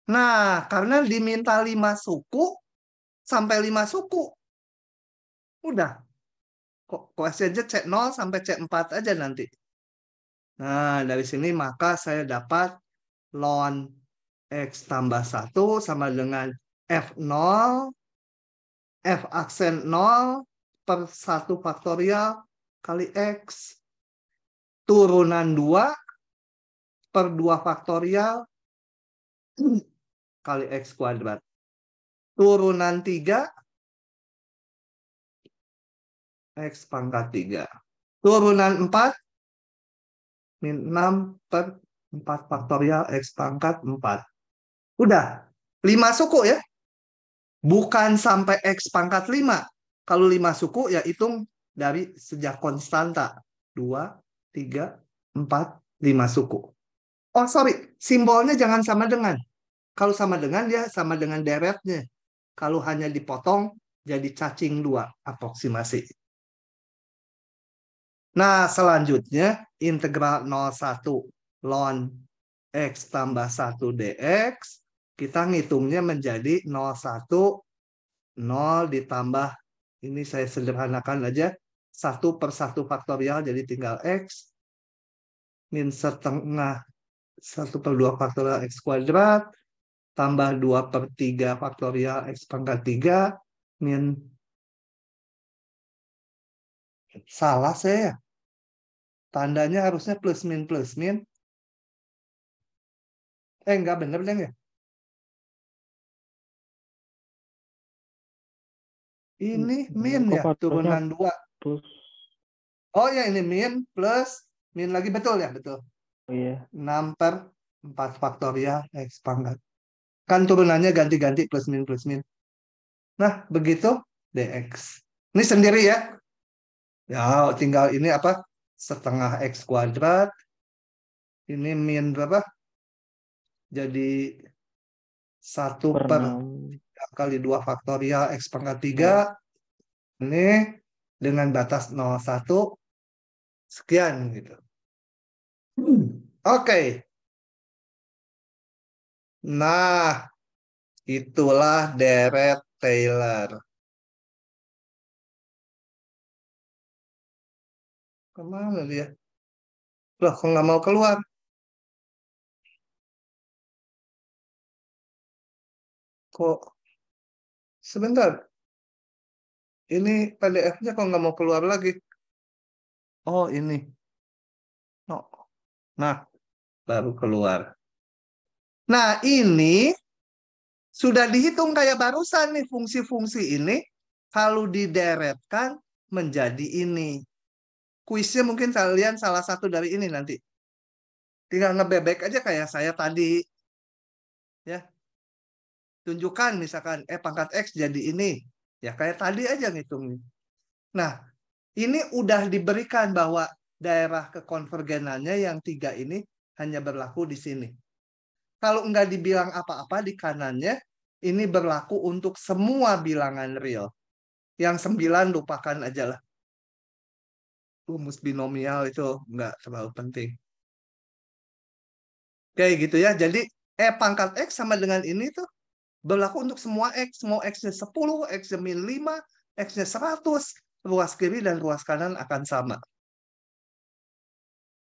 Nah, karena diminta 5 suku, sampai 5 suku. Udah. Koefisiennya C0 sampai C4 aja nanti. Nah, dari sini maka saya dapat ln X tambah 1 sama dengan F0, F aksen 0 per 1 faktorial kali X. Turunan 2 per 2 faktorial kali X kuadrat. Turunan 3 X pangkat 3. Turunan 4 min 6 per 4 faktorial X pangkat 4. Udah. 5 suku ya. Bukan sampai X pangkat 5. Kalau 5 suku ya hitung dari sejak konstanta. 2, 3, 4, 5 suku. Oh sorry, simbolnya jangan sama dengan. Kalau sama dengan dia sama dengan deretnya. Kalau hanya dipotong jadi cacing 2 aproksimasi. Nah selanjutnya integral 01 ln X tambah 1 dx. Kita ngitungnya menjadi 01 0 ditambah. Ini saya sederhanakan aja. 1 per 1 faktorial jadi tinggal X. Min setengah 1 per 2 faktorial X kuadrat. Tambah 2 per 3 faktorial X pangkat 3. Min. Salah saya. Tandanya harusnya plus min plus min. Enggak bener ya. Ini min ya, turunan 2. Plus. Oh ya ini min plus min lagi betul ya, betul. Iya. 6 per 4 faktorial X pangkat Kan turunannya ganti-ganti plus min plus min. Nah, begitu dx. Ini sendiri ya. Ya, tinggal ini apa? Setengah x kuadrat. Ini min berapa? Jadi 1/3 kali 2 faktorial x pangkat 3. Ini dengan batas 0,1 sekian gitu. Oke. Nah, itulah deret Taylor. Kemana dia? Loh, kok nggak mau keluar? Kok sebentar? Ini PDF-nya kok nggak mau keluar lagi? Oh, ini. Oh. Nah, baru keluar. Nah, ini sudah dihitung kayak barusan nih fungsi-fungsi ini. Kalau dideretkan menjadi ini. Kuisnya mungkin kalian salah satu dari ini nanti. Tinggal ngebebek aja kayak saya tadi. Ya. Tunjukkan misalkan pangkat X jadi ini. Ya kayak tadi aja ngitungnya. Nah, ini udah diberikan bahwa daerah kekonvergenannya yang 3 ini hanya berlaku di sini. Kalau nggak dibilang apa-apa di kanannya, ini berlaku untuk semua bilangan real. Yang 9 lupakan aja lah. Rumus binomial itu nggak terlalu penting. Kayak gitu ya. Jadi pangkat X sama dengan ini tuh berlaku untuk semua X. Mau X-nya 10, X-nya min 5, X-nya 100. Ruas kiri dan ruas kanan akan sama.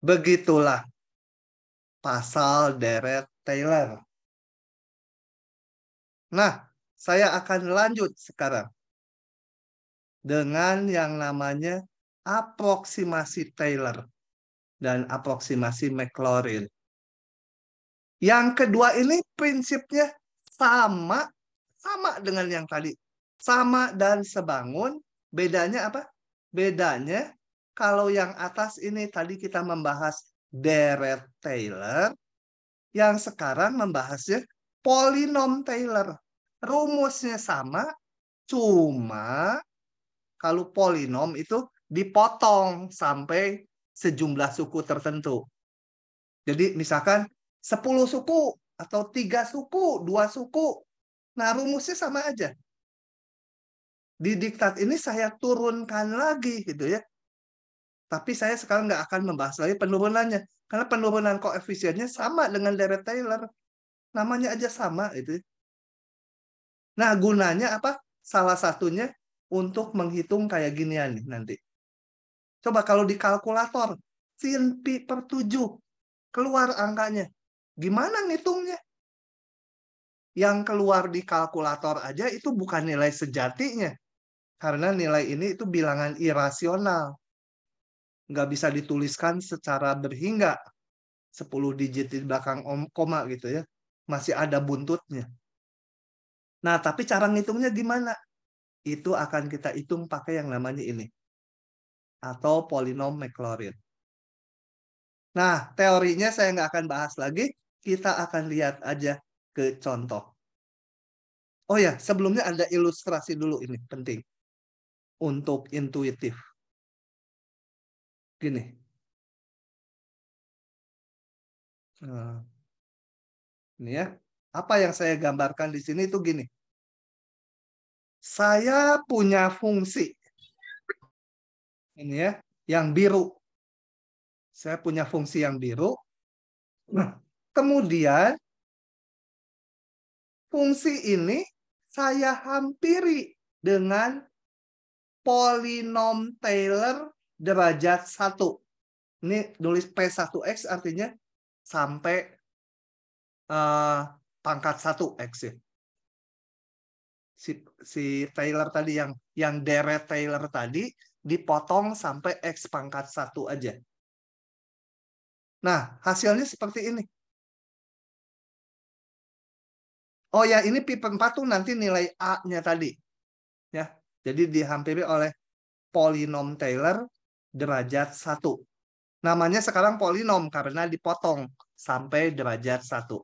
Begitulah pasal deret Taylor. Nah, saya akan lanjut sekarang dengan yang namanya aproksimasi Taylor dan aproksimasi Maclaurin. Yang kedua ini prinsipnya sama dengan yang tadi. Sama dan sebangun. Bedanya apa? Bedanya kalau yang atas ini tadi kita membahas deret Taylor, yang sekarang membahasnya polinom Taylor. Rumusnya sama, cuma kalau polinom itu dipotong sampai sejumlah suku tertentu. Jadi misalkan 10 suku atau 3 suku, 2 suku. Nah, rumusnya sama aja. Di diktat ini saya turunkan lagi gitu ya. Tapi saya sekarang nggak akan membahas lagi penurunannya. Karena penurunan koefisiennya sama dengan deret Taylor. Namanya aja sama itu. Nah, gunanya apa? Salah satunya untuk menghitung kayak ginian nih nanti. Coba kalau di kalkulator, sin pi per 7, keluar angkanya. Gimana ngitungnya? Yang keluar di kalkulator aja itu bukan nilai sejatinya. Karena nilai ini itu bilangan irasional. Nggak bisa dituliskan secara berhingga. 10 digit di belakang koma gitu ya. Masih ada buntutnya. Nah, tapi cara ngitungnya gimana? Itu akan kita hitung pakai yang namanya ini. Atau polinom Maclaurin. Nah, teorinya saya nggak akan bahas lagi. Kita akan lihat aja ke contoh. Oh ya, sebelumnya ada ilustrasi dulu ini, penting. Untuk intuitif. Gini. Nah, ini ya. Apa yang saya gambarkan di sini itu gini. Saya punya fungsi. Ini ya, yang biru. Saya punya fungsi yang biru. Nah, kemudian fungsi ini saya hampiri dengan polinom Taylor derajat 1. Ini nulis P1X artinya sampai pangkat 1X ya. Si Taylor tadi yang deret Taylor tadi dipotong sampai X pangkat 1 aja. Nah, hasilnya seperti ini. Oh ya, ini pi per 4 tuh nanti nilai A-nya tadi. Ya, jadi dihampiri oleh polinom Taylor derajat 1. Namanya sekarang polinom karena dipotong sampai derajat 1.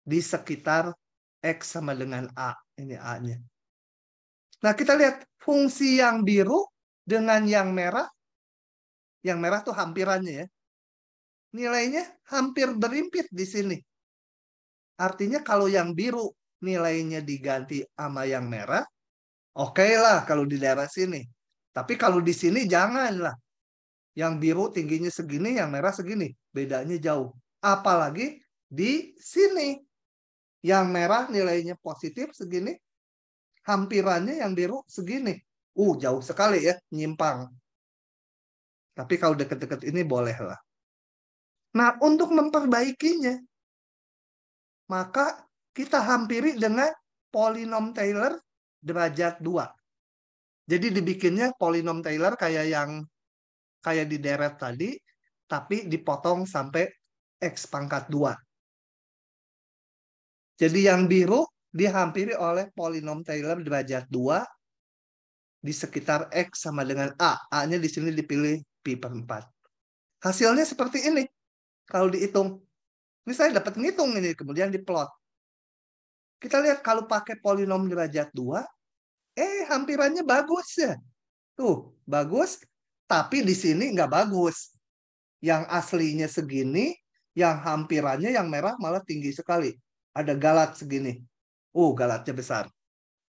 di sekitar X sama dengan A. Ini A-nya. Nah, kita lihat fungsi yang biru dengan yang merah. Yang merah tuh hampirannya ya. Nilainya hampir berimpit di sini. Artinya kalau yang biru nilainya diganti sama yang merah, oke lah kalau di daerah sini. Tapi kalau di sini janganlah. Yang biru tingginya segini, yang merah segini. Bedanya jauh. Apalagi di sini. Yang merah nilainya positif segini. Hampirannya yang biru segini. Jauh sekali ya, nyimpang. Tapi kalau deket-deket ini bolehlah. Nah, untuk memperbaikinya, maka kita hampiri dengan polinom Taylor derajat 2. Jadi dibikinnya polinom Taylor kayak di deret tadi, tapi dipotong sampai X pangkat 2. Jadi yang biru dihampiri oleh polinom Taylor derajat 2 di sekitar X sama dengan A. A-nya di sini dipilih pi per 4. Hasilnya seperti ini. Kalau dihitung. Ini saya dapat ngitung ini, kemudian diplot. Kita lihat kalau pakai polinom derajat 2, hampirannya bagus ya. Tuh, bagus. Tapi di sini nggak bagus. Yang aslinya segini, yang hampirannya yang merah malah tinggi sekali. Ada galat segini. Galatnya besar.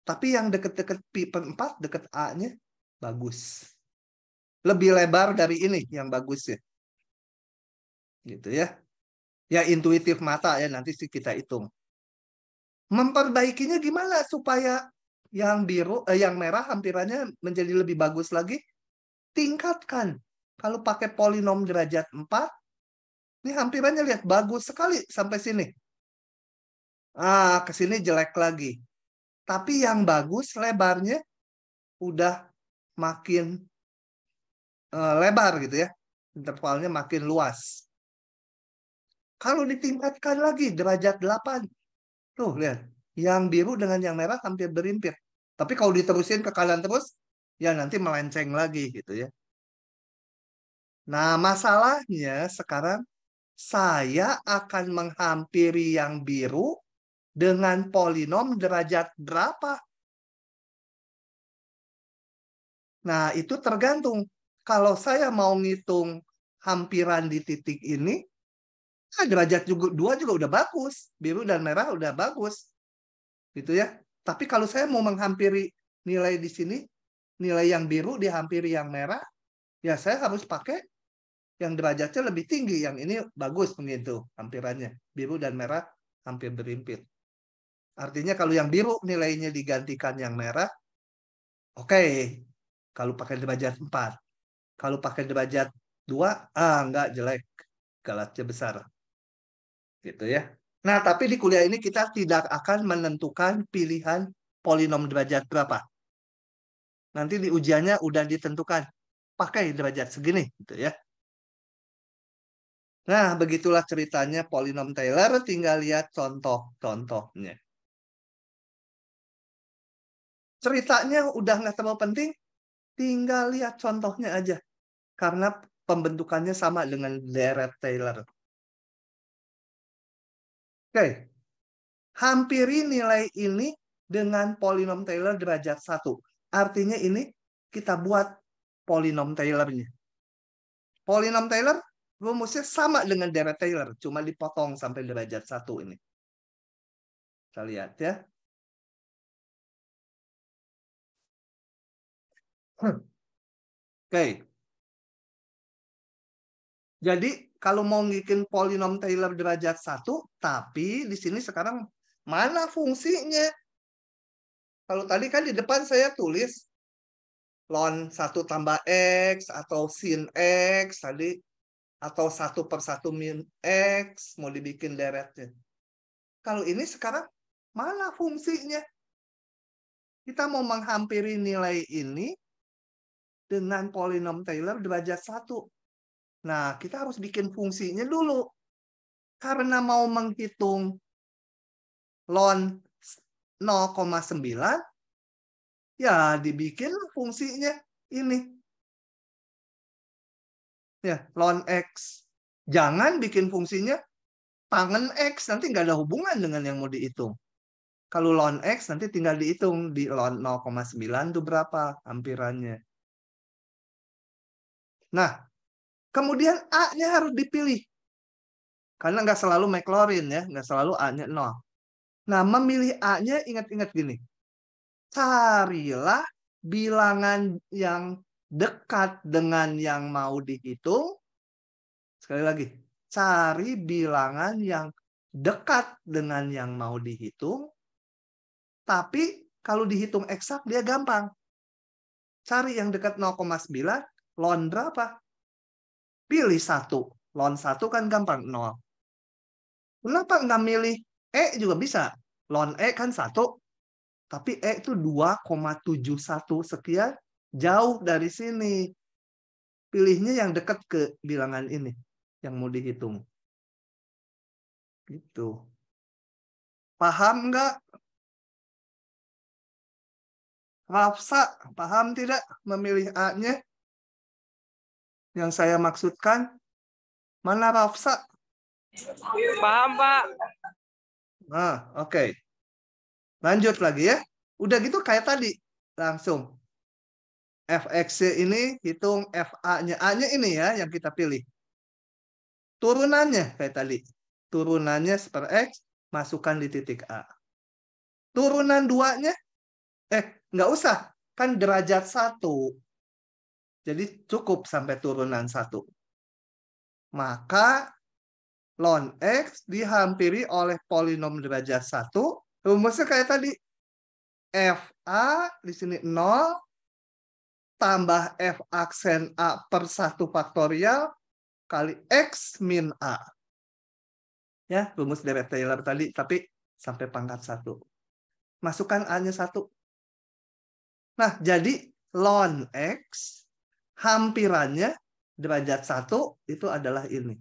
Tapi yang deket-deket pi per 4, deket A-nya, bagus. Lebih lebar dari ini yang bagus ya. Gitu ya. Ya intuitif mata ya, nanti sih kita hitung. Memperbaikinya gimana supaya yang yang merah hampirannya menjadi lebih bagus lagi? Tingkatkan. Kalau pakai polinom derajat 4, ini hampirannya lihat bagus sekali sampai sini. Ke sini jelek lagi. Tapi yang bagus lebarnya udah makin lebar gitu ya. Intervalnya makin luas. Kalau ditingkatkan lagi derajat 8. Tuh, lihat. Yang biru dengan yang merah hampir berimpit. Tapi kalau diterusin ke kanan terus, ya nanti melenceng lagi gitu ya. Nah, masalahnya sekarang saya akan menghampiri yang biru dengan polinom derajat berapa? Nah, itu tergantung. Kalau saya mau ngitung hampiran di titik ini, derajat 2 juga udah bagus. Biru dan merah udah bagus. Gitu ya. Tapi kalau saya mau menghampiri nilai di sini, nilai yang biru dihampiri yang merah, ya saya harus pakai yang derajatnya lebih tinggi. Yang ini bagus begitu hampirannya. Biru dan merah hampir berimpit. Artinya kalau yang biru nilainya digantikan yang merah, oke. Kalau pakai derajat 4. Kalau pakai derajat 2, enggak, jelek. Galatnya besar. Gitu ya. Nah, tapi di kuliah ini kita tidak akan menentukan pilihan polinom derajat berapa. Nanti di ujiannya udah ditentukan. Pakai derajat segini. Gitu ya. Nah, begitulah ceritanya polinom Taylor. Tinggal lihat contoh-contohnya. Ceritanya udah nggak terlalu penting. Tinggal lihat contohnya aja. Karena pembentukannya sama dengan deret Taylor. Oke. Hampiri nilai ini dengan polinom Taylor derajat 1. Artinya ini kita buat polinom Taylor-nya. Polinom Taylor rumusnya sama dengan deret Taylor. Cuma dipotong sampai derajat 1 ini. Kita lihat ya. Oke. Jadi kalau mau bikin polinom Taylor derajat 1, tapi di sini sekarang mana fungsinya? Kalau tadi kan di depan saya tulis ln 1 tambah X atau sin X tadi, atau 1 per 1 min X, mau dibikin deretnya. Kalau ini sekarang mana fungsinya? Kita mau menghampiri nilai ini dengan polinom Taylor derajat 1. Nah, kita harus bikin fungsinya dulu. Karena mau menghitung ln 0,9, ya dibikin fungsinya ini. Ya, ln X. Jangan bikin fungsinya tangen X nanti nggak ada hubungan dengan yang mau dihitung. Kalau ln X nanti tinggal dihitung di ln 0,9 itu berapa hampirannya. Nah, kemudian A-nya harus dipilih. Karena nggak selalu Maclaurin ya, nggak selalu A-nya 0. Nah, memilih A-nya ingat-ingat gini. Carilah bilangan yang dekat dengan yang mau dihitung. Sekali lagi, cari bilangan yang dekat dengan yang mau dihitung. Tapi kalau dihitung eksak dia gampang. Cari yang dekat 0,9, ln berapa? Pilih 1. Ln 1 kan gampang, 0. Kenapa nggak milih E juga bisa? Ln E kan 1. Tapi E itu 2,71 sekian, jauh dari sini. Pilihnya yang dekat ke bilangan ini, yang mau dihitung. Gitu. Paham nggak? Rafsa, paham tidak memilih A-nya? Yang saya maksudkan, mana Rafsa? Paham, Pak. Nah, oke. Lanjut lagi ya. Udah gitu kayak tadi. Langsung. Fx ini hitung FA-nya. A-nya ini ya yang kita pilih. Turunannya kayak tadi. Turunannya per X, masukkan di titik A. Turunan 2-nya, nggak usah. Kan derajat 1. Jadi cukup sampai turunan 1. Maka ln X dihampiri oleh polinom derajat 1. Rumusnya kayak tadi. FA di sini 0 tambah F aksen A per 1 faktorial kali X min A. Ya, rumus dari Taylor tadi, tapi sampai pangkat 1. Masukkan A-nya 1. Nah, jadi ln X hampirannya derajat 1 itu adalah ini.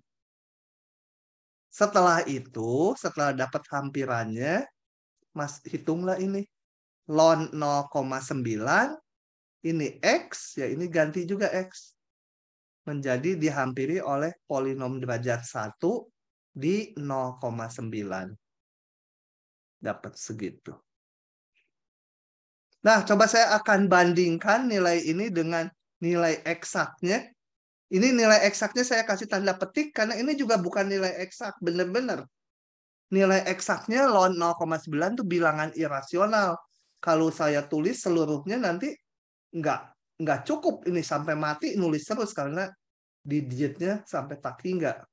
Setelah itu, setelah dapat hampirannya, hitunglah ini. Ln 0,9, ini X, ya ini ganti juga X. Menjadi dihampiri oleh polinom derajat 1 di 0,9. Dapat segitu. Nah, coba saya akan bandingkan nilai ini dengan nilai eksaknya. Ini nilai eksaknya saya kasih tanda petik karena ini juga bukan nilai eksak benar-benar. Nilai eksaknya ln 0,9 itu bilangan irasional. Kalau saya tulis seluruhnya nanti nggak cukup ini sampai mati nulis terus karena digitnya sampai tak hingga.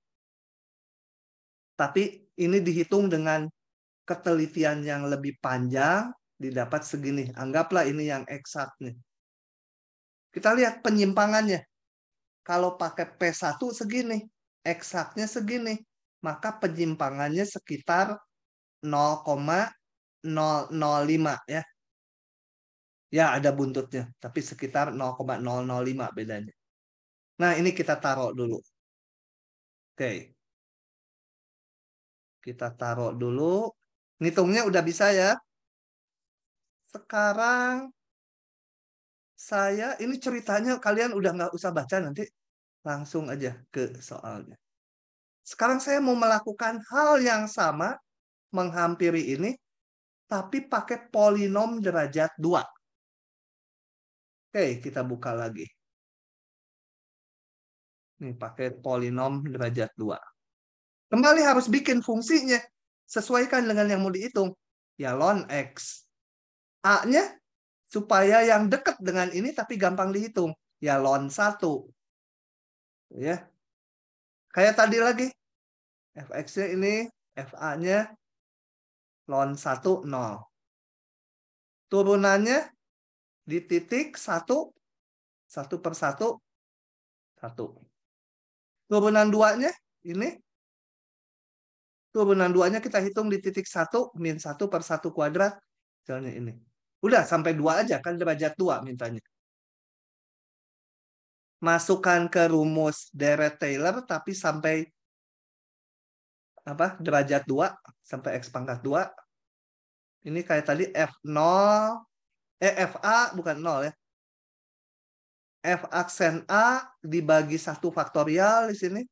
Tapi ini dihitung dengan ketelitian yang lebih panjang, didapat segini. Anggaplah ini yang eksaknya. Kita lihat penyimpangannya. Kalau pakai P1 segini, eksaknya segini, maka penyimpangannya sekitar 0,005 ya. Ya, ada buntutnya, tapi sekitar 0,005 bedanya. Nah, ini kita taruh dulu. Oke. Kita taruh dulu. Ngitungnya udah bisa ya. Sekarang ini ceritanya kalian udah nggak usah baca nanti. Langsung aja ke soalnya. Sekarang saya mau melakukan hal yang sama. Menghampiri ini. Tapi pakai polinom derajat 2. Oke, kita buka lagi. Nih, pakai polinom derajat 2. Kembali harus bikin fungsinya. Sesuaikan dengan yang mau dihitung. Ya, ln X. A-nya supaya yang dekat dengan ini tapi gampang dihitung. Ya, ln 1. Ya. Kayak tadi lagi. Fx-nya ini, FA-nya ln 1, 0. Turunannya di titik 1, 1 per 1, 1. Turunan 2-nya ini. Turunan 2-nya kita hitung di titik 1, min 1 per 1 kuadrat. Misalnya ini. Udah, sampai 2 aja, kan derajat 2 mintanya. Masukkan ke rumus deret Taylor, tapi sampai derajat 2, sampai X pangkat 2. Ini kayak tadi F0, FA bukan 0 ya. F aksen A dibagi 1 faktorial di sini,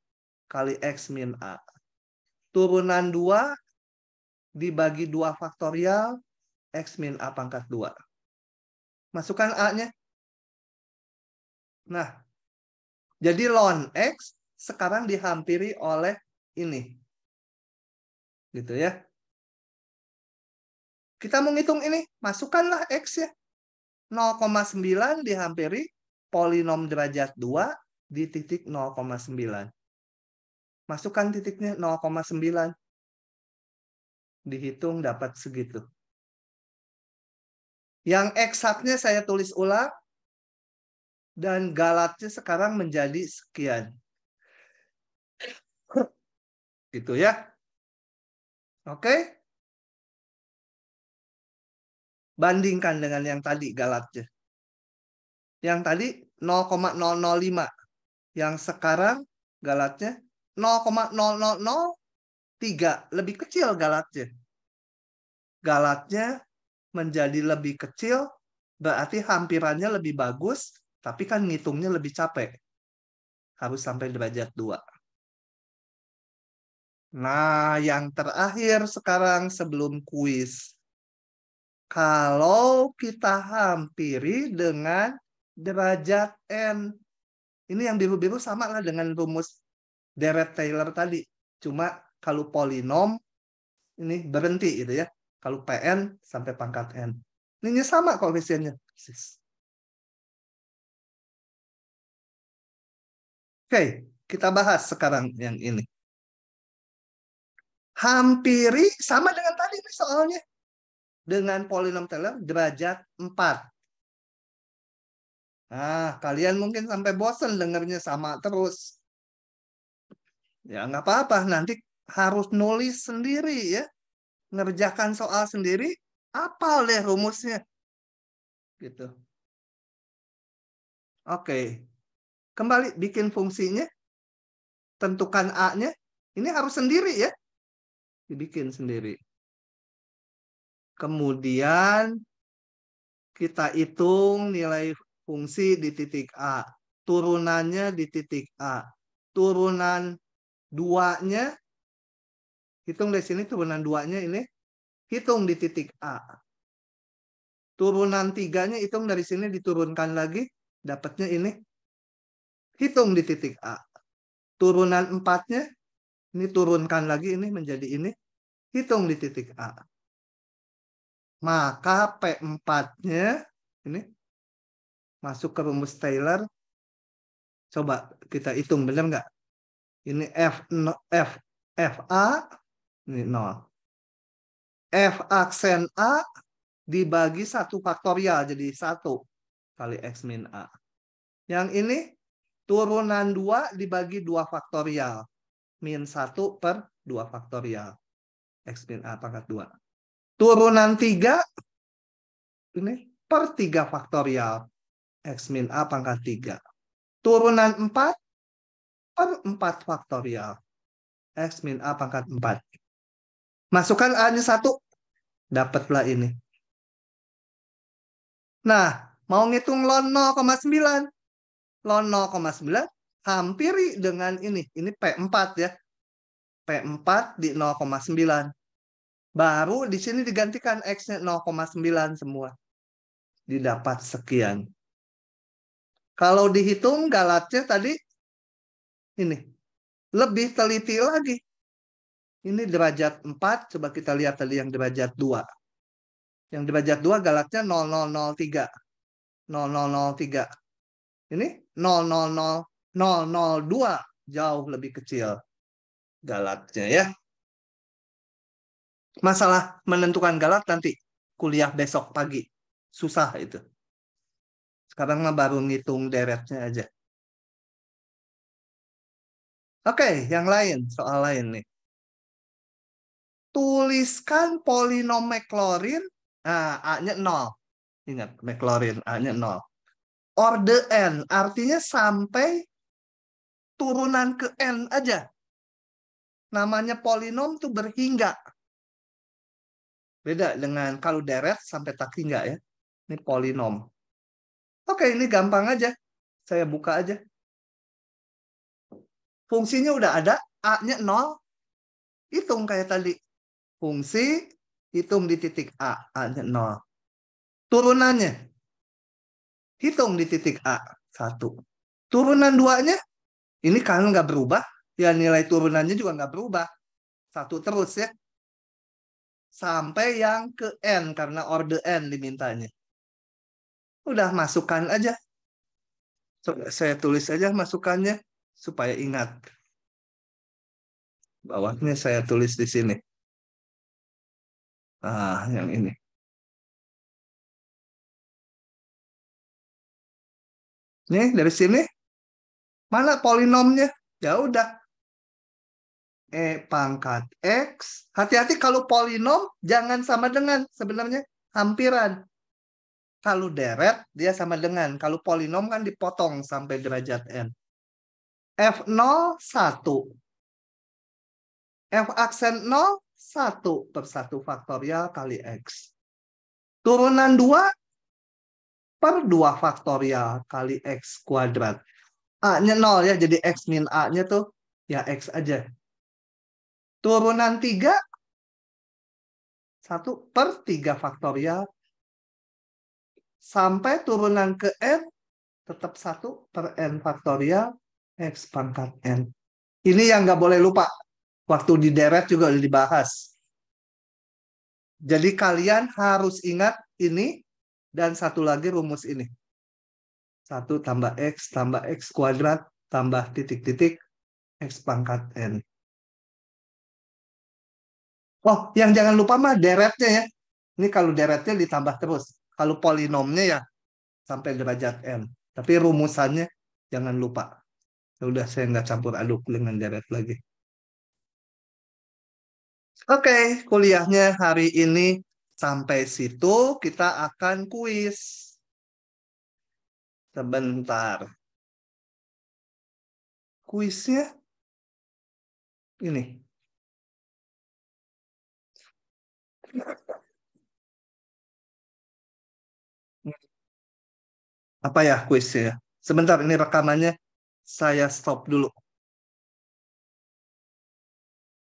kali X min A. turunan 2 dibagi 2 faktorial X min A pangkat 2. Masukkan A-nya. Nah, jadi ln X sekarang dihampiri oleh ini. Gitu ya. Kita mau ngitung ini, masukkanlah X ya. 0,9 dihampiri polinom derajat 2 di titik 0,9. Masukkan titiknya 0,9. Dihitung dapat segitu. Yang eksaknya saya tulis ulang. Dan galatnya sekarang menjadi sekian. Gitu ya. Oke. Bandingkan dengan yang tadi galatnya. Yang tadi 0,005. Yang sekarang galatnya 0,0003. Lebih kecil galatnya. Galatnya menjadi lebih kecil, berarti hampirannya lebih bagus, tapi kan ngitungnya lebih capek. Harus sampai derajat 2. Nah, yang terakhir sekarang sebelum kuis. Kalau kita hampiri dengan derajat N. Ini yang biru-biru sama lah dengan rumus Deret-Taylor tadi. Cuma kalau polinom, ini berhenti gitu ya. Kalau Pn sampai pangkat N. Ini sama koefisiennya. Oke, kita bahas sekarang yang ini. Hampiri sama dengan tadi nih soalnya. Dengan polinom Taylor derajat 4. Nah, kalian mungkin sampai bosan dengarnya sama terus. Ya, nggak apa-apa. Nanti harus nulis sendiri ya. Ngerjakan soal sendiri, apal deh rumusnya. Gitu. Oke. Kembali bikin fungsinya. Tentukan A-nya. Ini harus sendiri ya. Dibikin sendiri. Kemudian kita hitung nilai fungsi di titik A. Turunannya di titik A. Turunan 2-nya, hitung dari sini turunan 2-nya ini, hitung di titik A. Turunan 3-nya hitung dari sini diturunkan lagi, dapatnya ini, hitung di titik A. Turunan 4-nya, ini turunkan lagi ini menjadi ini, hitung di titik A. Maka P4-nya ini masuk ke rumus Taylor. Coba kita hitung benar nggak? Ini FA ini 0. F aksen A dibagi 1 faktorial jadi 1 kali X min A. Yang ini turunan 2 dibagi 2 faktorial. Min 1 per 2 faktorial. X min A pangkat 2. Turunan 3 ini per 3 faktorial. X min A pangkat 3. Turunan 4 per 4 faktorial. X min A pangkat 4. Masukkan A-nya 1. Dapatlah ini. Nah, mau ngitung ln 0,9. Ln 0,9 hampiri dengan ini. Ini P4 ya. P4 di 0,9. Baru di sini digantikan X-nya 0,9 semua. Didapat sekian. Kalau dihitung galatnya tadi ini. Lebih teliti lagi. Ini derajat 4. Coba kita lihat tadi yang derajat 2. Yang derajat 2 galatnya 0003. 0003. Ini 000002. Jauh lebih kecil galatnya ya. Masalah menentukan galat nanti kuliah besok pagi. Susah itu. Sekarang mah baru ngitung deretnya aja. Oke, yang lain. Soal lain nih. Tuliskan polinom Maclaurin. Nah, A-nya 0. Ingat, Maclaurin A-nya 0. Orde N. Artinya sampai turunan ke N aja. Namanya polinom tuh berhingga. Beda dengan kalau deret sampai tak hingga ya. Ini polinom. Oke, ini gampang aja. Saya buka aja. Fungsinya udah ada. A-nya 0. hitung kayak tadi. Fungsi, hitung di titik A, A-nya 0. Turunannya, hitung di titik A, 1. Turunan 2-nya, ini kan nggak berubah, ya nilai turunannya juga nggak berubah. 1 terus ya. Sampai yang ke N, karena order N dimintanya. Udah masukkan aja. Saya tulis aja masukannya, supaya ingat. Bawahnya saya tulis di sini. Yang ini. Nih, dari sini. Mana polinomnya? Ya udah. E pangkat X. Hati-hati kalau polinom, jangan sama dengan. Sebenarnya hampiran. Kalau deret, dia sama dengan. Kalau polinom kan dipotong sampai derajat N. F0, 1. F aksen 0, 1 per 1 faktorial kali X. Turunan 2 per 2 faktorial kali X kuadrat. A-nya 0 ya, jadi X min A-nya tuh ya X aja. Turunan 3, 1 per 3 faktorial. Sampai turunan ke N, tetap 1 per N faktorial X pangkat N. Ini yang nggak boleh lupa. Waktu di deret juga udah dibahas. Jadi kalian harus ingat ini dan satu lagi rumus ini. 1 tambah X kuadrat tambah titik-titik X pangkat N. Oh, yang jangan lupa mah deretnya ya. Ini kalau deretnya ditambah terus. Kalau polinomnya ya sampai derajat N. Tapi rumusannya jangan lupa. Udah saya nggak campur aduk dengan deret lagi. Oke, kuliahnya hari ini sampai situ. Kita akan kuis. Sebentar. Kuisnya ini. Apa ya kuisnya? Sebentar, ini rekamannya saya stop dulu.